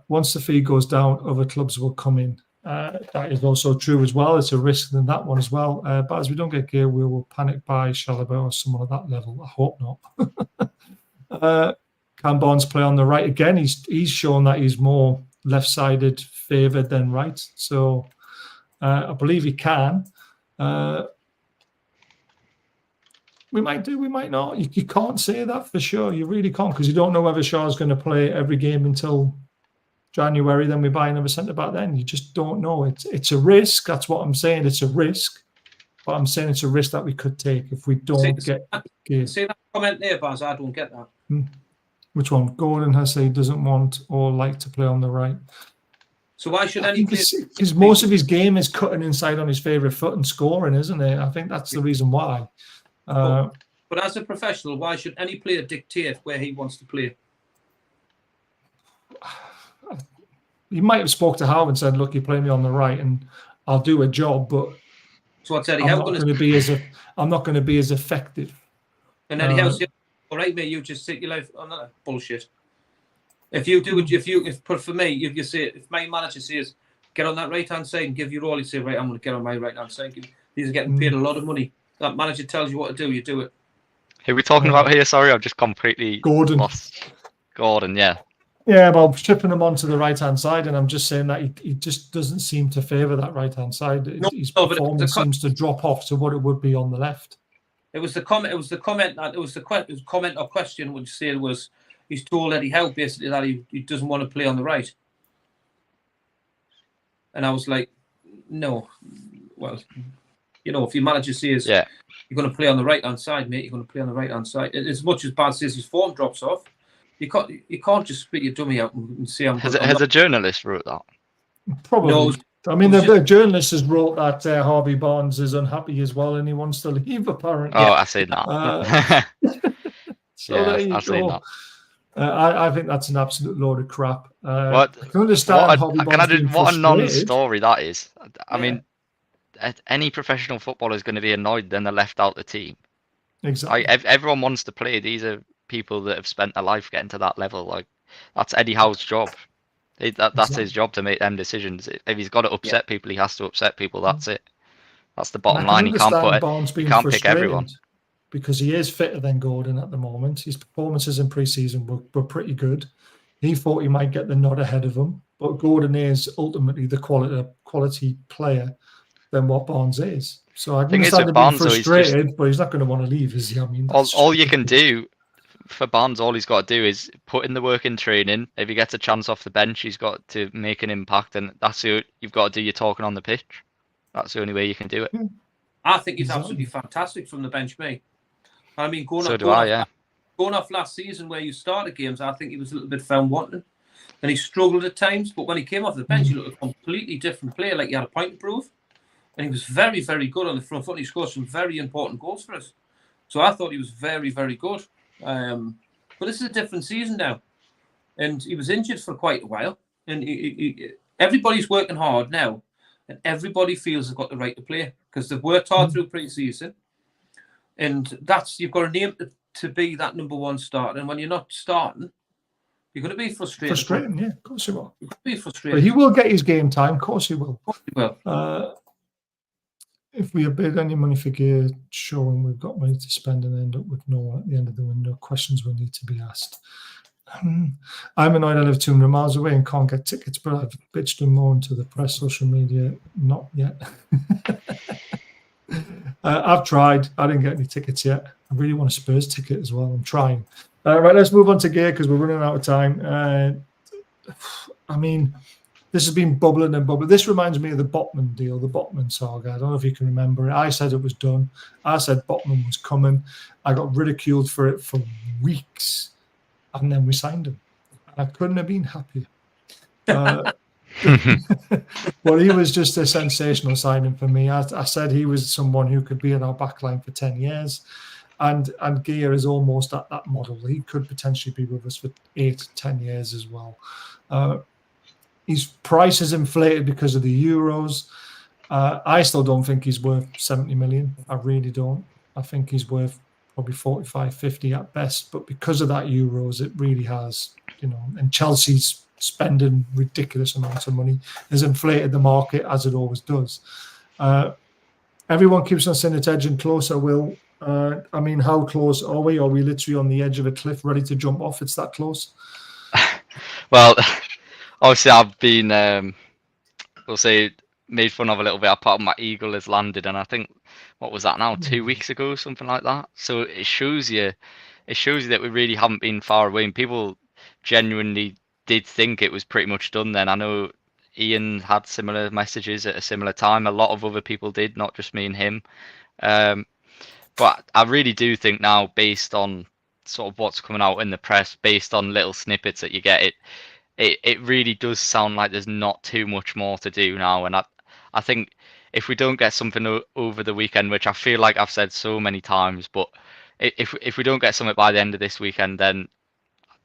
S2: Once the fee goes down, other clubs will come in. That is also true as well. It's a risk in that one as well. But as we don't get Guehi, we will panic buy Chalobah or someone at that level. I hope not. Can Barnes play on the right again? He's shown that he's more left-sided favoured than right. So I believe he can. We might do, we might not. You can't say that for sure. You really can't, because you don't know whether Shaw's going to play every game until January. Then we buy another centre back. Then you just don't know. It's a risk. That's what I'm saying. It's a risk, but I'm saying it's a risk that we could take if we don't get.
S3: See that comment there, Baz? I don't get that.
S2: Which one? Gordon has said he doesn't want or like to play on the right.
S3: So why should any player?
S2: Because most of his game is cutting inside on his favourite foot and scoring, isn't it? I think that's the reason why.
S3: But as a professional, why should any player dictate where he wants to play?
S2: He might have spoke to Howe and said, "Look, you play me on the right, and I'll do a job, but
S3: so what's Eddie
S2: I'm not going to be as effective."
S3: And Eddie Howe said, "All right, mate, you just sit your life on that bullshit." If you do it, for me, if you say, if my manager says, "Get on that right hand side and give your all," you say, "Right, I'm going to get on my right hand side." These are getting paid a lot of money. That manager tells you what to do, you do it.
S4: Who are we talking about here? Sorry, I've just completely
S2: Gordon.
S4: lost. Gordon, yeah.
S2: Yeah, about shipping him onto the right-hand side, and I'm just saying that he just doesn't seem to favour that right-hand side. His performance seems to drop off to what it would be on the left.
S3: It was the comment. It was the comment or question which said was he's told Eddie Howe basically that he doesn't want to play on the right, and I was like, no, well, you know, if your manager says you're going to play on the right-hand side, mate, you're going to play on the right-hand side. As much as Bad says his form drops off, you can't just spit your dummy out and say I'm.
S4: Has a journalist wrote that?
S2: Probably. No, I mean, the journalist has wrote that Harvey Barnes is unhappy as well, and he wants to leave. Apparently.
S4: Oh, I've seen that.
S2: So yeah, I've seen that. I think that's an absolute load of crap.
S4: What?
S2: I can understand Harvey Barnes being frustrated.
S4: What a non-story that is. I mean, any professional footballer is going to be annoyed then they're left out the team.
S2: Exactly.
S4: Like, everyone wants to play. These are people that have spent their life getting to that level. Like, that's Eddie Howe's job. That's his job to make them decisions. If he's got to upset people, he has to upset people. That's it. That's the bottom line. He can't pick everyone.
S2: Because he is fitter than Gordon at the moment. His performances in pre-season were pretty good. He thought he might get the nod ahead of him, but Gordon is ultimately the quality player than what Barnes is. So I can understand him being frustrated, but he's not going to want to leave, is he? I mean,
S4: all you can do for Barnes, all he's got to do is put in the work in training. If he gets a chance off the bench, he's got to make an impact, and that's you've got to do your talking on the pitch. That's the only way you can do it.
S3: I think he's absolutely fantastic from the bench, mate. I mean, going off last season where you started games, I think he was a little bit found wanting, and he struggled at times. But when he came off the bench, he looked a completely different player. Like he had a point to prove, and he was very, very good on the front foot. And he scored some very important goals for us. So I thought he was very, very good. But this is a different season now, and he was injured for quite a while. And everybody's working hard now, and everybody feels they've got the right to play because they've worked hard through pre-season. And you've got a name to be that number one starter. And when you're not starting, you're going to be frustrated.
S2: Frustrating, yeah, of course he will.
S3: You're going to be frustrated.
S2: But he will get his game time, of course he will.
S3: Of course he will.
S2: If we bid any money for gear showing we've got money to spend and end up with no one at the end of the window, questions will need to be asked. I'm annoyed I live 200 miles away and can't get tickets, but I've bitched and moaned to the press, social media, not yet. I've tried. I didn't get any tickets yet. I really want a Spurs ticket as well. I'm trying. Right, let's move on to gear because we're running out of time. I mean, this has been bubbling and bubbling. This reminds me of the Botman deal, the Botman saga. I don't know if you can remember it. I said it was done. I said Botman was coming. I got ridiculed for it for weeks, and then we signed him. I couldn't have been happier. Well, he was just a sensational signing for me. I said he was someone who could be in our backline for 10 years. And Gear is almost at that model. He could potentially be with us for 8 to 10 years as well. His price is inflated because of the Euros. I still don't think he's worth 70 million. I really don't. I think he's worth probably 45, 50 at best. But because of that Euros, it really has, and Chelsea's spending ridiculous amounts of money has inflated the market as it always does. Everyone keeps on saying it's edging closer, Will. I mean, how close are we? Are we literally on the edge of a cliff ready to jump off? It's that close?
S4: Well, obviously I've been, we'll say, made fun of a little bit. Apart from my eagle has landed, and I think, what was that now, 2 weeks ago, something like that. So it shows you that we really haven't been far away, and people genuinely did think it was pretty much done then. I know Ian had similar messages at a similar time. A lot of other people did, not just me and him. But I really do think now, based on sort of what's coming out in the press, based on little snippets that you get, it really does sound like there's not too much more to do now. And I think if we don't get something over the weekend, which I feel like I've said so many times, but if we don't get something by the end of this weekend, then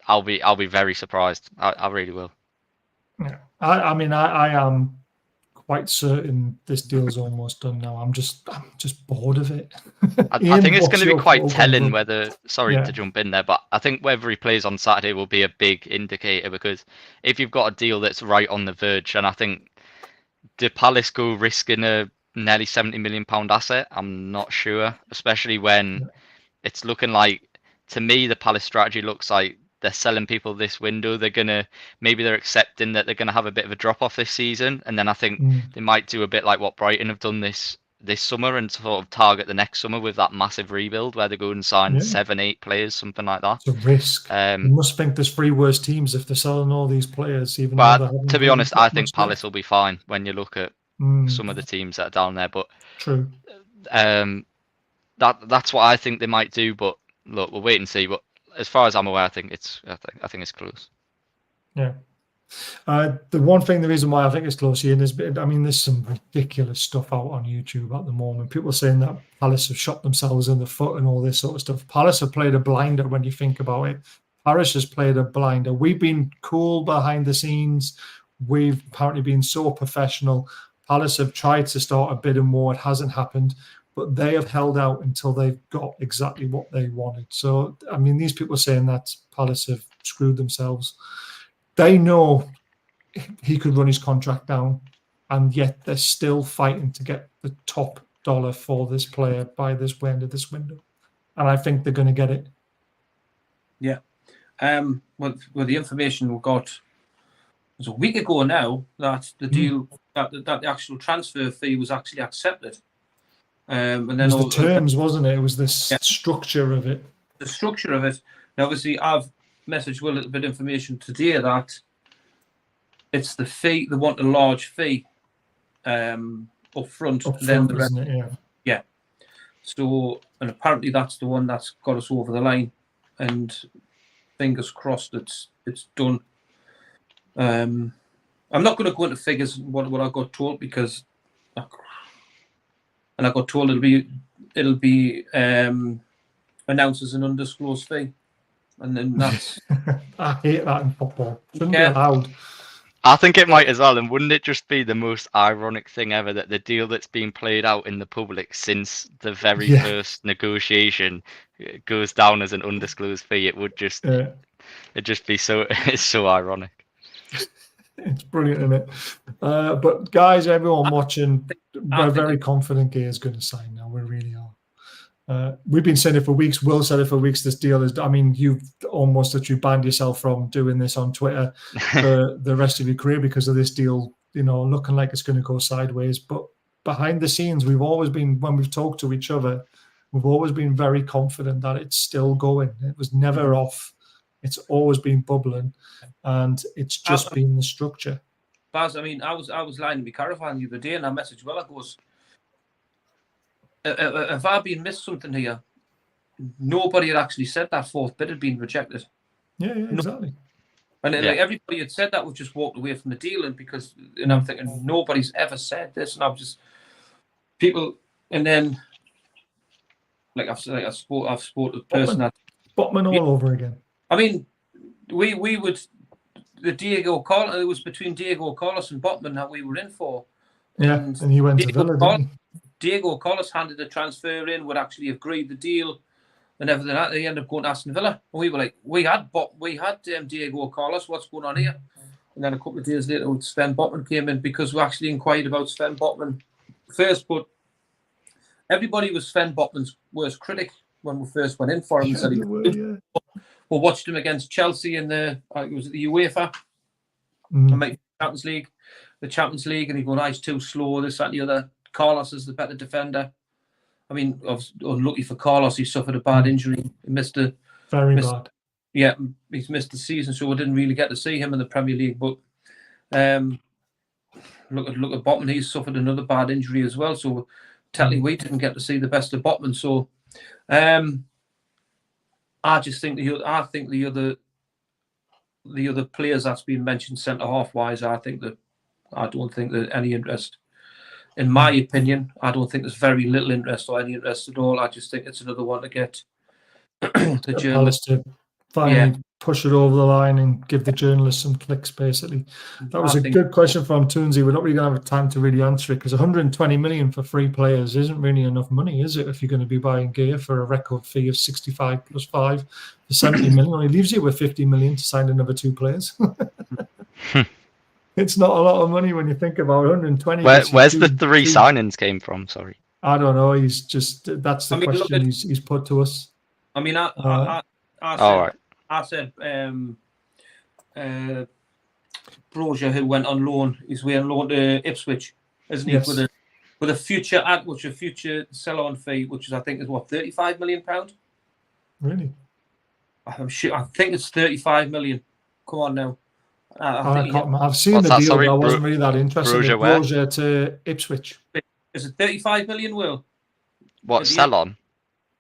S4: I'll be very surprised. I really will.
S2: Yeah, I mean, I am quite certain this deal's almost done now. I'm just bored of it.
S4: I think it's going to be quite telling whether. Sorry to jump in there, but I think whether he plays on Saturday will be a big indicator, because if you've got a deal that's right on the verge, and I think did Palace go risking a nearly £70 million asset? I'm not sure, especially when it's looking like, to me, the Palace strategy looks like they're selling people this window. Maybe they're accepting that they're gonna have a bit of a drop off this season, and then I think they might do a bit like what Brighton have done this summer and sort of target the next summer with that massive rebuild where they go and sign 7-8 players, something like that.
S2: It's a risk. You must think there's 3 worse teams if they're selling all these players. Even though they haven't
S4: to be honest, I think Palace
S2: left.
S4: will be fine when you look at some of the teams that are down there. But
S2: true.
S4: That's what I think they might do. But look, we'll wait and see. But as far as I'm aware, I think it's close.
S2: Yeah. The reason why I think it's close, Ian, is there's some ridiculous stuff out on YouTube at the moment. People saying that Palace have shot themselves in the foot and all this sort of stuff. Palace have played a blinder when you think about it. Parish has played a blinder. We've been cool behind the scenes. We've apparently been so professional. Palace have tried to start a bit more. It hasn't happened. But they have held out until they've got exactly what they wanted. So, these people saying that Palace have screwed themselves. They know he could run his contract down, and yet they're still fighting to get the top dollar for this player by this end of this window. And I think they're going to get it.
S3: Yeah. Well, the information we got was a week ago now that the deal, that the actual transfer fee was actually accepted. And then
S2: it was the terms, wasn't it? It was the structure of it. The
S3: structure of it. Now, obviously, I've messaged Will a little bit of information today that it's the fee. They want a large fee up front. Then the rest, yeah. So, and apparently that's the one that's got us over the line. And fingers crossed, it's done. I'm not going to go into figures what I got told because, and I got told it'll be announced as an undisclosed fee, and then that's.
S2: I hate that in football. Shouldn't be allowed.
S4: I think it might as well, and wouldn't it just be the most ironic thing ever that the deal that's been played out in the public since the very first negotiation goes down as an undisclosed fee? It would just, it'd just be so. It's so ironic.
S2: It's brilliant, isn't it? But guys, everyone watching, we're very confident Guehi is going to sign now. We really are. We've been saying it for weeks. Will said it for weeks. This deal is, you've almost that you banned yourself from doing this on Twitter for the rest of your career because of this deal, looking like it's going to go sideways. But behind the scenes, we've always been, when we've talked to each other, we've always been very confident that it's still going. It was never off. It's always been bubbling, and it's just been the structure.
S3: Baz, I was lying to be clarifying the other day, and I messaged Will. I goes, have I missed something here? Nobody had actually said that fourth bid had been rejected.
S2: Yeah, exactly.
S3: And like everybody had said that, we just walked away from the deal, and I'm thinking nobody's ever said this, and I was just people, and then I've spoke to the person that
S2: Botman all over again.
S3: We would the Diego Carlos. It was between Diego Carlos and Botman that we were in for.
S2: Yeah, and he went to Villa, didn't he?
S3: Diego Carlos handed the transfer in, would actually agreed the deal and everything. They ended up going to Aston Villa. And we were like, we had Diego Carlos. What's going on here? And then a couple of days later, Sven Botman came in because we actually inquired about Sven Botman first. But everybody was Sven Botman's worst critic when we first went in for him. We watched him against Chelsea in the UEFA, Champions League, and he goes, he's too slow, this, that, and the other. Carlos is the better defender. Unlucky for Carlos, he suffered a bad injury. He missed bad. Yeah, he's missed the season, so we didn't really get to see him in the Premier League. But look at Botman, he's suffered another bad injury as well. So technically, we didn't get to see the best of Botman. So. I just think the other players that's been mentioned centre half wise, I don't think there's any interest. In my opinion, I don't think there's very little interest or any interest at all. I just think it's another one to get the journalists
S2: to finally push it over the line and give the journalists some clicks, basically. That was a good question from Toonsy. We're not really going to have time to really answer it because 120 million for 3 players isn't really enough money, is it? If you're going to be buying Guehi for a record fee of 65 plus 5 for 70 million, only leaves you with 50 million to sign another 2 players. It's not a lot of money when you think about 120.
S4: Where's the 3 signings came from? Sorry,
S2: I don't know. He's just that's the question he's put to us.
S3: I I said Brozier, who went on loan, he's on loan to Ipswich, isn't he?
S2: Yes.
S3: With a future sell-on fee, which is I think is what, £35 million.
S2: Really?
S3: I'm sure. I think it's 35 million. Come on now.
S2: I've seen
S4: What's
S2: the
S4: that,
S2: deal,
S4: sorry?
S2: but I wasn't really that interested.
S4: Brozier
S2: in
S4: where?
S2: Brozier to Ipswich.
S3: Is it 35 million, Will?
S4: What, sell on?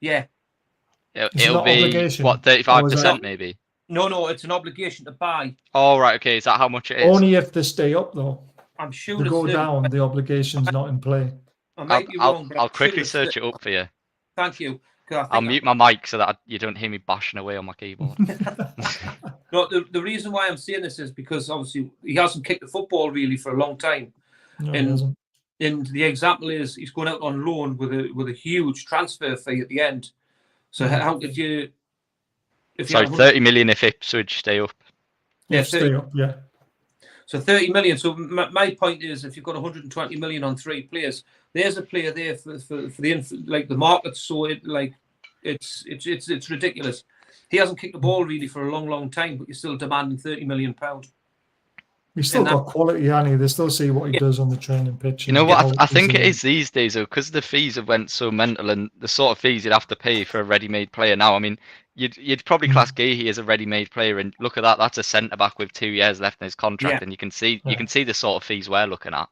S3: Yeah.
S4: It'll
S2: not
S4: be
S2: obligation,
S4: what, 35% maybe?
S3: No, it's an obligation to buy.
S4: Oh, right, okay. Is that how much it is?
S2: Only if they stay up, though.
S3: I'm sure
S2: They
S3: it's
S2: go
S3: 30.
S2: down, the obligation's not in play.
S3: I might be wrong, but
S4: I'll quickly search it up for you.
S3: Thank you.
S4: I'll mute my mic so that you don't hear me bashing away on my keyboard.
S3: No, the reason why I'm saying this is because obviously he hasn't kicked the football really for a long time.
S2: No, he hasn't.
S3: And the example is he's going out on loan with a huge transfer fee at the end. So how could you?
S4: Sorry, 30 million if Ipswich stay up.
S2: Yeah, stay up. Yeah.
S3: So 30 million. So my point is, if you've got 120 million on 3 players, there's a player there for the market. So it's ridiculous. He hasn't kicked the ball really for a long time, but you're still demanding £30 million.
S2: He's still got quality, Annie. They still see what he does on the training pitch.
S4: You know what? I think it is these days, though, because the fees have went so mental, and the sort of fees you'd have to pay for a ready-made player now. I mean, you'd probably class Guehi as a ready-made player, and look at that. That's a centre back with 2 years left in his contract, and you can see the sort of fees we're looking at.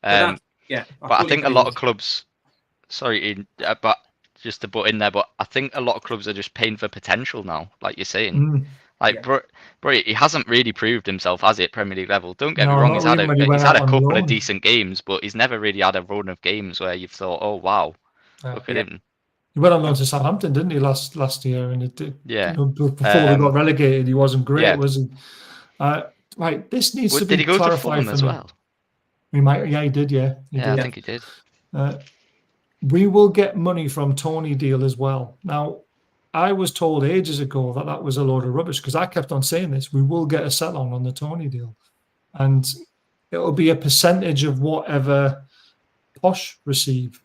S4: But I think a lot of clubs. Sorry, but just to butt in there, but I think a lot of clubs are just paying for potential now, like you're saying. Bro, he hasn't really proved himself, has he, at Premier League level? Don't get me wrong, he's had a couple of decent games, but he's never really had a run of games where you've thought, oh wow, look at him.
S2: He went on loan to Southampton, didn't he, last year? And it did.
S4: Yeah.
S2: Before we got relegated, he wasn't great, was he? Right, this needs to be clarified
S4: as well.
S2: We might, he did, yeah.
S4: I think he did.
S2: We will get money from Tony deal as well. Now, I was told ages ago that was a load of rubbish because I kept on saying this. We will get a sell-on the Tony deal. And it'll be a percentage of whatever Posh receive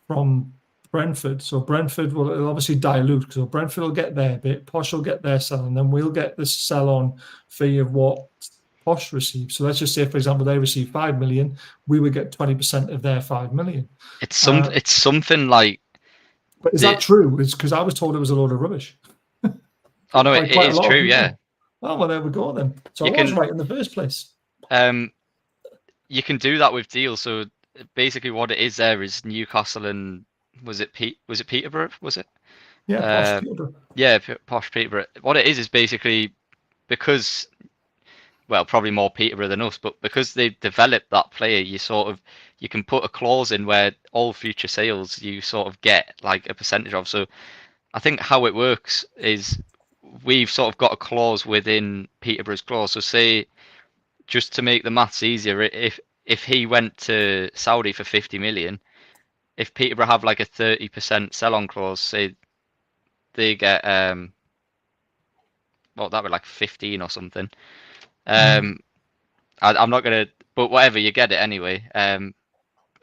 S2: from Brentford. So Brentford will obviously dilute. So Brentford will get their bit, Posh will get their sell, and then we'll get the sell-on fee of what Posh receives. So let's just say, for example, they receive 5 million, we would get 20% of their 5 million.
S4: It's something like.
S2: But is that true? It's because I was told it was a load of rubbish.
S4: Oh no, it is true. Yeah.
S2: Oh well, there we go then. So I was right in the first place.
S4: You can do that with deals. So basically, what it is there is Newcastle and was it Peterborough? Was it?
S2: Yeah, Posh Peterborough.
S4: Yeah, Posh Peterborough. What it is basically because, well, probably more Peterborough than us, but because they've developed that player, you can put a clause in where all future sales you sort of get like a percentage of. So I think how it works is we've sort of got a clause within Peterborough's clause. So say, just to make the maths easier, if he went to Saudi for 50 million, if Peterborough have like a 30% sell-on clause, say they get that would like 15 or something. I'm not gonna, but whatever, you get it anyway.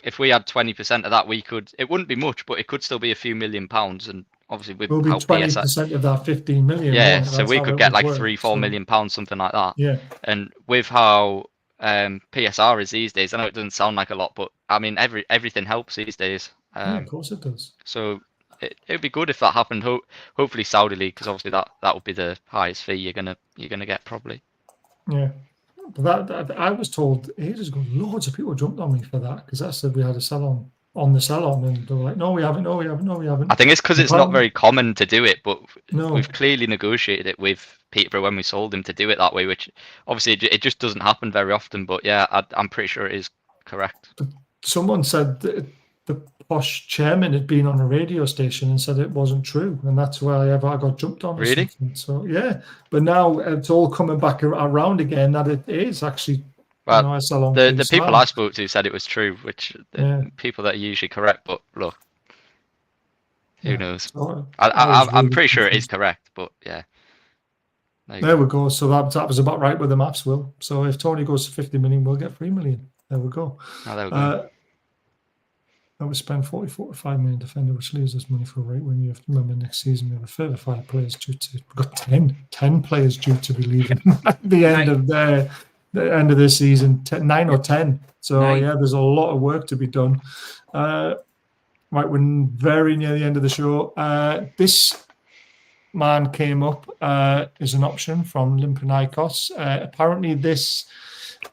S4: If we had 20% of that, it wouldn't be much, but it could still be a few £1 million, and obviously with
S2: will be 20% of that 15 million.
S4: Yeah, so we could get like £3-4 million, something like that.
S2: Yeah.
S4: And with how PSR is these days, I know it doesn't sound like a lot, but I mean everything helps these days.
S2: Yeah, of course it does.
S4: So it would be good if that happened. Hopefully Saudi League, because obviously that would be the highest fee you're gonna get probably.
S2: Yeah. But that I was told ages ago, loads of people jumped on me for that because I said we had a sell-on on the sell-on, and they were like, no, we haven't. I
S4: think it's because it's not very common to do it, but we've clearly negotiated it with Peterborough when we sold him to do it that way, which obviously it just doesn't happen very often. But yeah, I'm pretty sure it is correct.
S2: But someone said that the Posh chairman had been on a radio station and said it wasn't true, and that's why I got jumped on.
S4: Really?
S2: So yeah, but now it's all coming back around again that it is actually.
S4: Well, the people I spoke to said it was true, which people that are usually correct. But look, who knows? So I'm pretty sure it is correct, but yeah.
S2: There we go. So that was about right with the maths, Will. So if Tony goes to 50 million, we'll get 3 million. There we go.
S4: Oh, there we go.
S2: that would spend 45 million defender, which leaves us money for a right wing. You have to remember next season we have a further 5 players due to. We've got 10 players due to be leaving at the end of the end of this season. 9 or 10. So
S3: 9.
S2: yeah, there's a lot of work to be done. Right, we're very near the end of the show. This man came up as an option from Olympiakos. Apparently, this.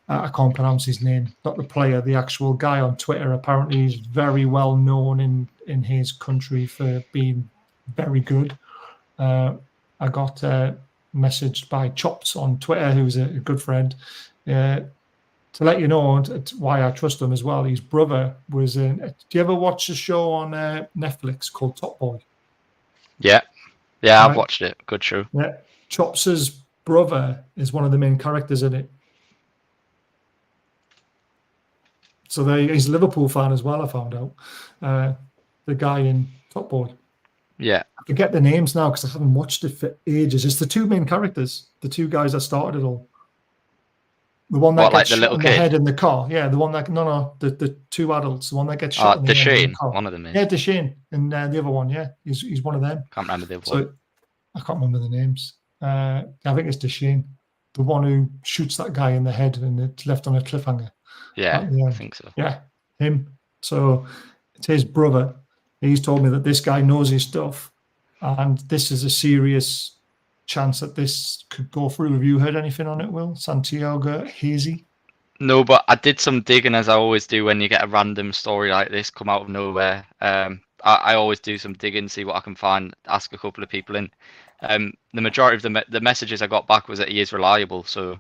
S2: I can't pronounce his name, not the player, the actual guy on Twitter. Apparently, he's very well known in his country for being very good. I got messaged by Chops on Twitter, who's a good friend, to let you know why I trust him as well. His brother was in. Do you ever watch a show on Netflix called Top Boy?
S4: Yeah, right? I've watched it. Good show.
S2: Yeah, Chops's brother is one of the main characters in it. So he's a Liverpool fan as well, I found out. The guy in Top Boy.
S4: Yeah.
S2: I forget the names now because I haven't watched it for ages. It's the 2 main characters, the 2 guys that started it all. The one that gets shot in the head in the car. Yeah, the one that... No, the 2 adults. The one that gets shot in the head in the car.
S4: One of them is.
S2: Yeah, Deshane. And the other one, yeah. He's one of them.
S4: Can't remember the other one.
S2: I can't remember the names. I think it's Deshane. The one who shoots that guy in the head and it's left on a cliffhanger.
S4: Yeah, I think so.
S2: Yeah, him. So it's his brother. He's told me that this guy knows his stuff, and this is a serious chance that this could go through. Have you heard anything on it, Will? Santiago Hazy?
S4: No, but I did some digging, as I always do when you get a random story like this come out of nowhere. I always do some digging, see what I can find, ask a couple of people in. The majority of the messages I got back was that he is reliable, so...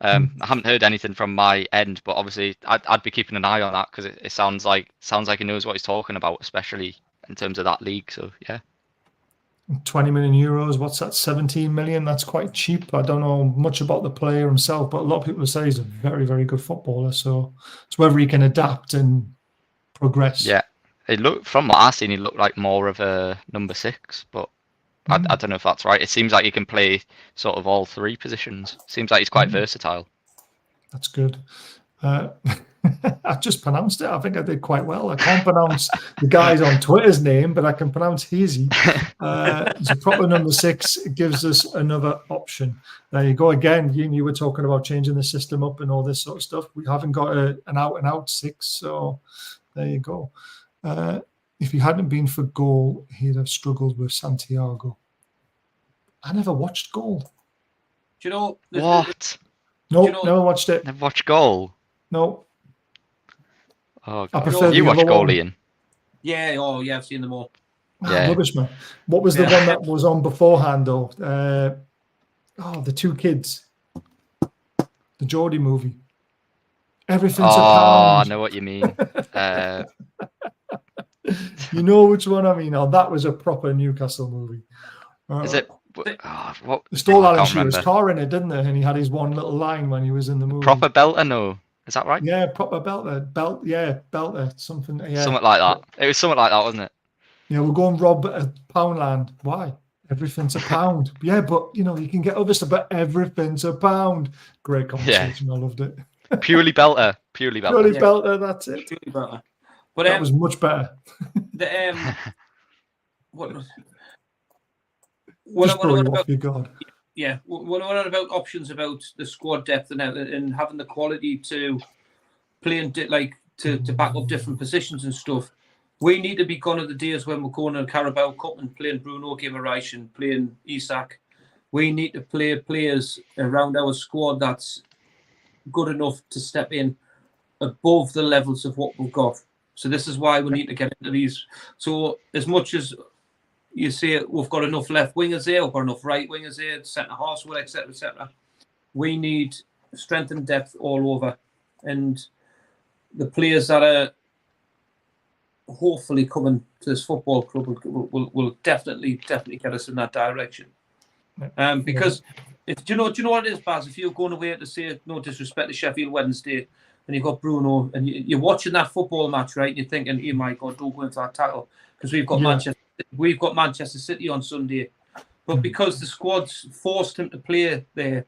S4: I haven't heard anything from my end, but obviously I'd be keeping an eye on that because it sounds like he knows what he's talking about, especially in terms of that league. So yeah,
S2: 20 million euros. What's that? 17 million. That's quite cheap. I don't know much about the player himself, but a lot of people say he's a very, very good footballer. So it's whether he can adapt and progress.
S4: Yeah, from what I've seen, he looked like more of a number 6, but. I don't know if that's right. It seems like he can play sort of all 3 positions. Seems like he's quite versatile. That's
S2: good. I just pronounced it. I think I did quite well. I can't pronounce the guy's on Twitter's name, but I can pronounce Hazy. It's a proper number 6. It gives us another option. There you go. Again, you were talking about changing the system up and all this sort of stuff. We haven't got an out-and-out 6, so there you go. If he hadn't been for Goal, he'd have struggled with Santiago. I never watched Goal.
S3: Do you know
S4: what?
S2: No, never watched it.
S4: Never watched Goal.
S2: No.
S4: Oh, God. You watched Goal, Ian?
S3: Yeah. Oh, yeah. I've seen them all.
S2: Yeah. Rubbish, man. What was the one that was on beforehand, though? The 2 kids. The Geordie movie. Everything's a pound.
S4: I know what you mean.
S2: You know which one I mean? Oh, that was a proper Newcastle movie.
S4: Is it?
S2: They stole Alan Shearer's car in it, didn't they? And he had his one little line when he was in the movie.
S4: Proper belter, no? Is that right?
S2: Yeah, proper belter. Belter. Something. Yeah.
S4: Something like that. It was something like that, wasn't it?
S2: Yeah, we'll go and rob a Poundland. Why? Everything's a pound. Yeah, but you can get other stuff, but everything's a pound. Great conversation. Yeah. I loved it.
S4: Purely belter. Purely
S2: belter. That's it.
S3: Purely belter. But
S2: that was much better.
S3: What about options about the squad depth and having the quality to play and to back up different positions and stuff. We need to be gone at the days when we're going to Carabao Cup and playing Bruno Guimaraes and playing Isak. We need to play players around our squad that's good enough to step in above the levels of what we've got. So this is why we need to get into these. So as much as you say we've got enough left wingers there, we've got enough right wingers there, centre halves, etc., etc. We need strength and depth all over, and the players that are hopefully coming to this football club will definitely get us in that direction. Because do you know what it is, Baz? If you're going away to say no disrespect to Sheffield Wednesday, and you've got Bruno, and you're watching that football match, right? And you're thinking, oh my God, don't go into that tackle because we've got Manchester City on Sunday. But because the squad's forced him to play there,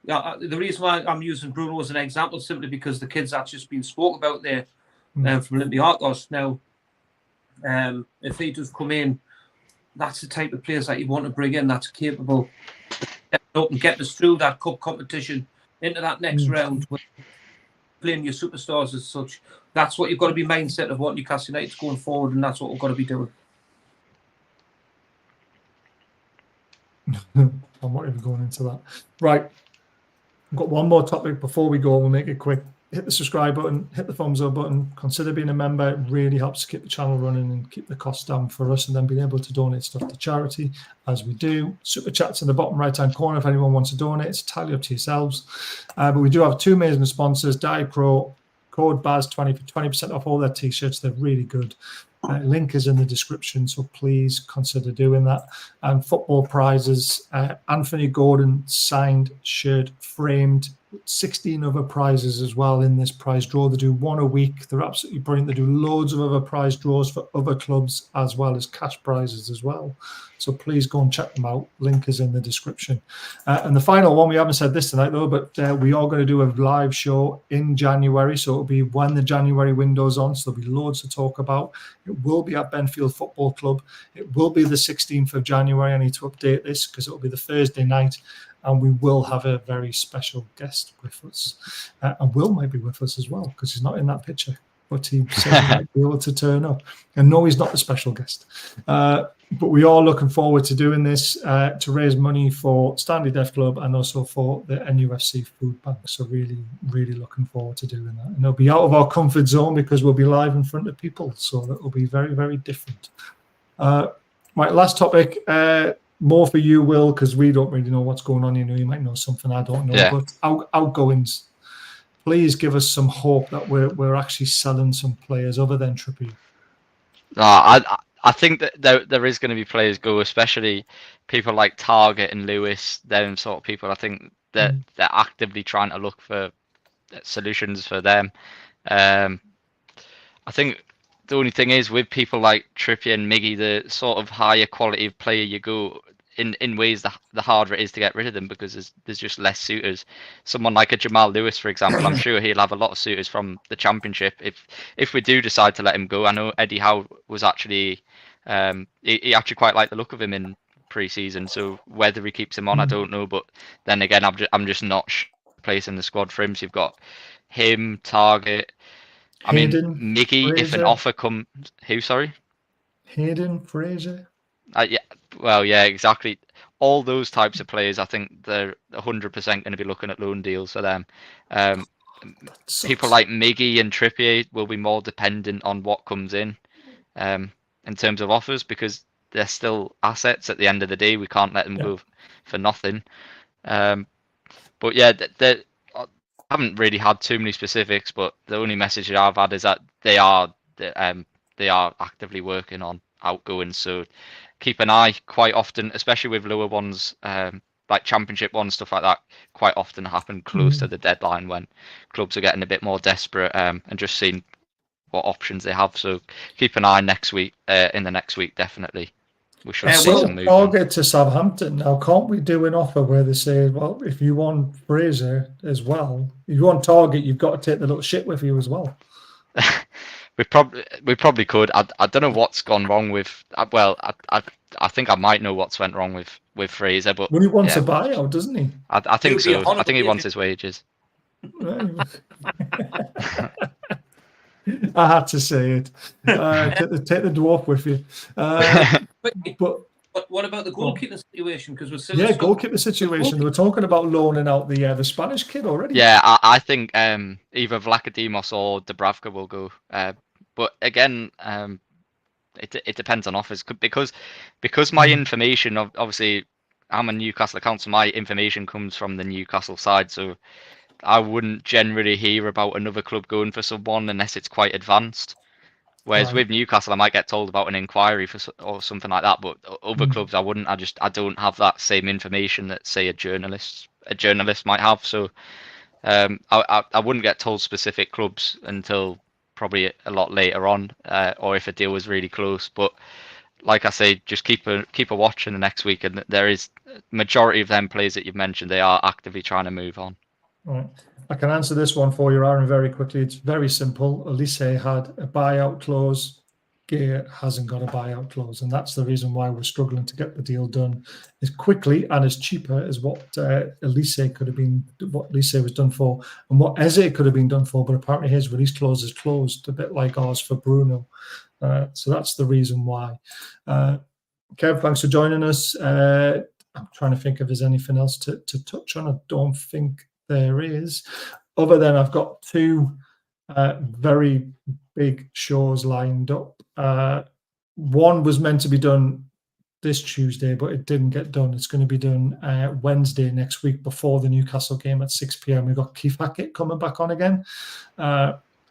S3: the reason why I'm using Bruno as an example simply because the kids that's just been spoke about there, from Olympiacos. Now, if he does come in, that's the type of players that you want to bring in that's capable of getting us through that cup competition into that next round, playing your superstars as such. That's what you've got to be mindset of what Newcastle United's going forward, and that's what we've got to be doing.
S2: I'm not even going into that. Right. I've got one more topic before we go. We'll make it quick. Hit the subscribe button, hit the thumbs up button, consider being a member. It really helps keep the channel running and keep the costs down for us, and then being able to donate stuff to charity as we do. Super chats in the bottom right hand corner if anyone wants to donate. It's entirely up to yourselves. But we do have two amazing sponsors, Diet Pro, code BAZ20 for 20% off all their t-shirts. They're really good. Link is in the description, so please consider doing that. And football prizes, Anthony Gordon signed shirt framed, 16 other prizes as well in this prize draw. They do one a week. They're absolutely brilliant. They do loads of other prize draws for other clubs as well as cash prizes as well. So please go and check them out. Link is in the description. And the final one, we haven't said this tonight though, but we are going to do a live show in January. So it'll be when the January window's on. So there'll be loads to talk about. It will be at Benfield Football Club. It will be the 16th of January. I need to update this because it'll be the Thursday night. And we will have a very special guest with us. And Will might be with us as well because he's not in that picture. But he said he might be able to turn up. And no, he's not the special guest. But we are looking forward to doing this to raise money for Stanley Deaf Club and also for the NUFC Food Bank. So really, really looking forward to doing that. And it'll be out of our comfort zone because we'll be live in front of people. So that will be very, very different. Right, last topic. More for you, Will, because we don't really know what's going on. You know, you might know something I don't know. Yeah. But outgoings, please give us some hope that we're actually selling some players other than Trippier.
S4: I think that there is going to be players go, especially people like Target and Lewis, them sort of people. I think that they're actively trying to look for solutions for them. I think the only thing is with people like Trippier and Miggy, the sort of higher quality of player you go in ways, the harder it is to get rid of them because there's just less suitors. Someone like a Jamal Lewis, for example, I'm sure he'll have a lot of suitors from the Championship if we do decide to let him go. I know Eddie Howe was actually he actually quite liked the look of him in pre-season, so whether he keeps him on, I don't know. But then again, I'm just not placing the squad for him. So you've got him, Target. I mean, Mickey, Fraser. If an offer comes, who? Sorry,
S2: Hayden, Fraser.
S4: Yeah, well, yeah, exactly. All those types of players, I think they're 100% going to be looking at loan deals for them. People like Miggy and Trippier will be more dependent on what comes in terms of offers because they're still assets at the end of the day. We can't let them go for nothing. But yeah, I haven't really had too many specifics, but the only message that I've had is that they are actively working on outgoings. So keep an eye. Quite often, especially with lower ones, like Championship ones, stuff like that, quite often happen close to the deadline when clubs are getting a bit more desperate and just seeing what options they have. So keep an eye next week. In the next week, definitely. We should see some movement.
S2: Target to Southampton. Now, can't we do an offer where they say, well, if you want Fraser as well, if you want Target, you've got to take the little shit with you as well.
S4: We probably could. I don't know what's gone wrong with. Well, I think I might know what's went wrong with Fraser, but
S2: well, he wants a buyout, doesn't he?
S4: I think so. I think he wants his wages.
S2: I had to say it. Take the dwarf with you. But
S3: what about the goalkeeper situation? Because we're still
S2: goalkeeper situation. They were talking about loaning out the Spanish kid already.
S4: Yeah, I think either Vlachodimos or Dubravka will go. But again, it depends on offers because my information obviously I'm a Newcastle account, so my information comes from the Newcastle side. So I wouldn't generally hear about another club going for someone unless it's quite advanced. Whereas with Newcastle, I might get told about an inquiry or something like that. But other clubs, I wouldn't. I don't have that same information that say a journalist might have. So I wouldn't get told specific clubs until probably a lot later on, or if a deal was really close. But like I say, just keep a watch in the next week, and there is majority of them players that you've mentioned. They are actively trying to move on.
S2: Right. I can answer this one for you, Aaron, very quickly. It's very simple. Elise had a buyout clause. Guehi hasn't got a buyout clause, and that's the reason why we're struggling to get the deal done as quickly and as cheaper as what Elise could have been, what Elise was done for, and what Eze could have been done for. But apparently his release clause is closed, a bit like ours for Bruno. So that's the reason why. Kev, thanks for joining us. I'm trying to think if there's anything else to touch on. I don't think there is, other than I've got two very big shows lined up. One was meant to be done this Tuesday, but it didn't get done. It's going to be done Wednesday next week before the Newcastle game at 6 p.m. We've got Keith Hackett coming back on again.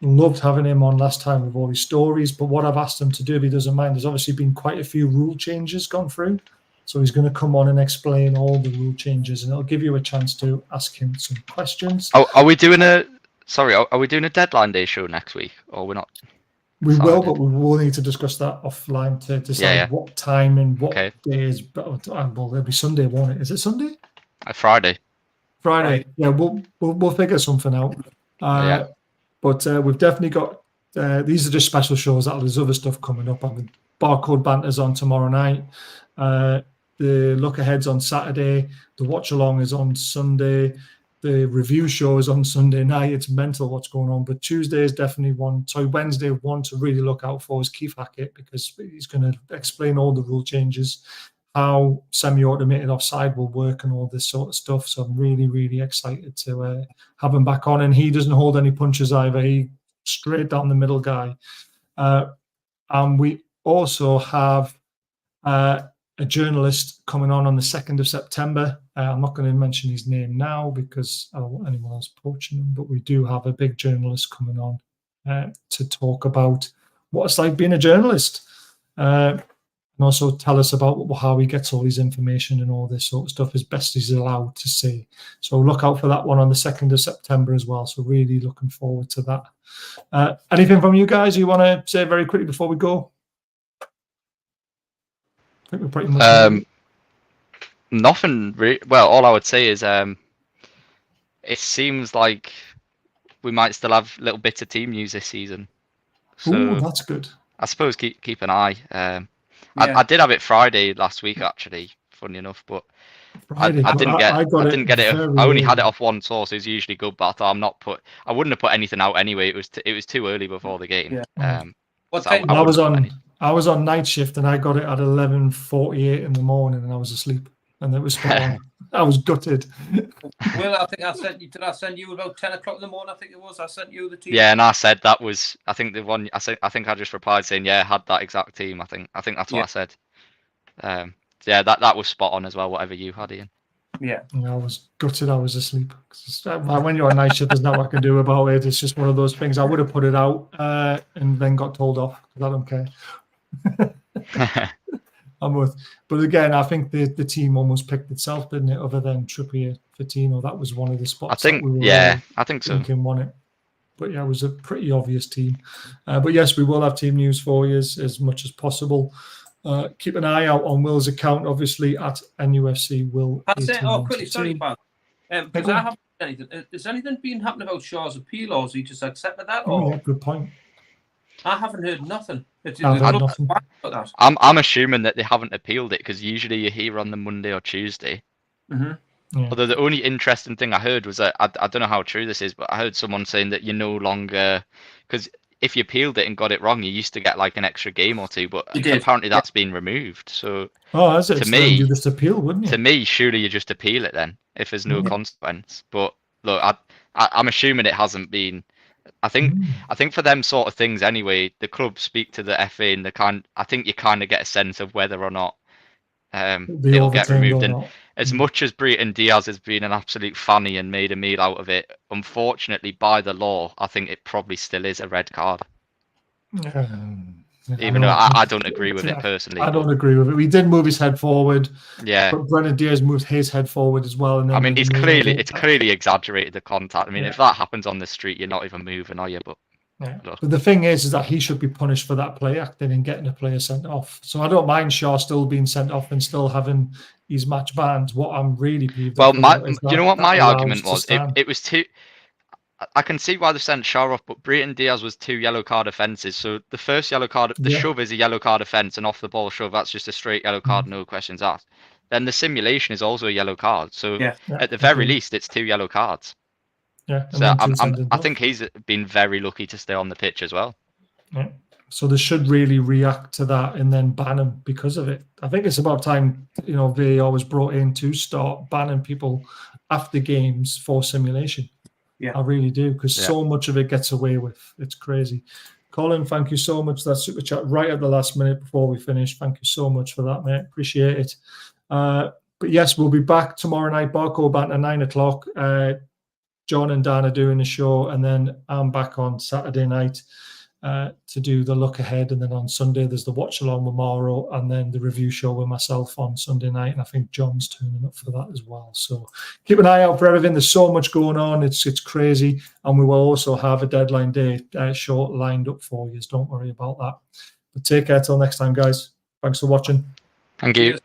S2: Loved having him on last time with all his stories, but what I've asked him to do, if he doesn't mind, there's obviously been quite a few rule changes gone through. So he's going to come on and explain all the rule changes, and it'll give you a chance to ask him some questions.
S4: Are we doing a deadline day show next week, or we're not?
S2: We will, but we will need to discuss that offline to decide what time and what days. Well, it'll be Sunday, won't it? Is it Sunday?
S4: Friday.
S2: Friday. Yeah, we'll figure something out. But we've definitely got these are just special shows. There's other stuff coming up. I mean, Barcode Banter's on tomorrow night. The look ahead's on Saturday. The watch along is on Sunday. The review show is on Sunday night. It's mental what's going on. But Tuesday is definitely one. So Wednesday, one to really look out for is Keith Hackett, because he's going to explain all the rule changes, how semi-automated offside will work, and all this sort of stuff. So I'm really, really excited to have him back on. And he doesn't hold any punches either. He straight down the middle guy. And we also have a journalist coming on the 2nd of September. I'm not going to mention his name now because I don't want anyone else poaching him, but we do have a big journalist coming on to talk about what it's like being a journalist, and also tell us about how he gets all his information and all this sort of stuff as best he's allowed to say. So look out for that one on the 2nd of September as well. So really looking forward to that. Anything from you guys you want to say very quickly before we go? I think we're pretty much
S4: nothing really. Well, all I would say is it seems like we might still have little bits of team news this season. So
S2: ooh, that's good.
S4: I suppose keep an eye. I did have it Friday last week, actually, funny enough, but
S2: Friday,
S4: I didn't get it. I only had it
S2: early.
S4: off one source. It's usually good, but I thought I wouldn't have put anything out anyway. It was too early before the game.
S3: Yeah. What
S4: So
S3: time?
S2: I was on night shift and I got it at 11:48 in the morning and I was asleep, and it was spot on. I was gutted.
S3: Well, I think I sent you. Did I send you about 10 o'clock in the morning? I think it was. I sent you the team.
S4: Yeah, and I said that was. I think the one. I think I just replied saying, "Yeah, I had that exact team." I think that's what I said. Yeah, that was spot on as well. Whatever you had, Ian.
S3: Yeah.
S2: And I was gutted. I was asleep. When you're on night shift, there's nothing I can do about it. It's just one of those things. I would have put it out and then got told off because I don't care. But again, I think the team almost picked itself, didn't it? Other than Trippier, Fitino, that was one of the spots.
S4: I think, I think so.
S2: Thinking won it. But yeah, it was a pretty obvious team. But yes, we will have team news for you as much as possible. Keep an eye out on Will's account, obviously, at NUFC Will.
S3: Quickly, sorry, Pat. Because I haven't heard anything. Is anything been happening about Shaw's appeal, or has he just accepted that?
S2: Oh, yeah, good point.
S3: I haven't heard nothing.
S2: Nothing.
S4: I'm assuming that they haven't appealed it, because usually you hear on the Monday or Tuesday.
S3: Mm-hmm.
S2: Yeah.
S4: Although the only interesting thing I heard was that I don't know how true this is, but I heard someone saying that you're no longer, because if you appealed it and got it wrong, you used to get like an extra game or two, but apparently that's been removed. So
S2: that's it.
S4: To me,
S2: you just appeal, wouldn't you?
S4: To me, surely you just appeal it then, if there's no consequence. But look, I'm assuming it hasn't been. I think for them sort of things anyway, the club speak to the FA and I think you kind of get a sense of whether or not it'll get removed. And as much as Breton Diaz has been an absolute fanny and made a meal out of it, unfortunately, by the law, I think it probably still is a red card. Even though I don't agree with it personally.
S2: I don't agree with it. He did move his head forward.
S4: Yeah.
S2: But Breton Diaz moved his head forward as well. And then
S4: I mean, it's clearly exaggerated, the contact. I mean, if that happens on the street, you're not even moving, are you? But
S2: But the thing is that he should be punished for that play acting and getting a player sent off. So I don't mind Shaw still being sent off and still having his match banned. What I'm really peeved
S4: you know what my argument was? It was too. I can see why they sent Shaw off, but Brereton Diaz was 2 yellow card offences. So the first yellow card, the shove is a yellow card offence, and off the ball shove, that's just a straight yellow card, no questions asked. Then the simulation is also a yellow card. So at the very least, it's 2 yellow cards.
S2: Yeah.
S4: So I think he's been very lucky to stay on the pitch as well.
S2: Yeah. So they should really react to that and then ban him because of it. I think it's about time, VAR was brought in to start banning people after games for simulation.
S3: Yeah,
S2: I really do, because so much of it gets away with. It's crazy. Colin, thank you so much. That super chat right at the last minute before we finish. Thank you so much for that, mate. Appreciate it. But yes, we'll be back tomorrow night. Barco back at 9 o'clock. John and Dan are doing the show, and then I'm back on Saturday night to do the look ahead, and then on Sunday there's the watch along with Mauro, and then the review show with myself on Sunday night, and I think John's turning up for that as well. So keep an eye out for everything. There's so much going on, it's crazy, and we will also have a deadline day show lined up for you. Don't worry about that. But take care till next time, guys. Thanks for watching.
S4: Thank you.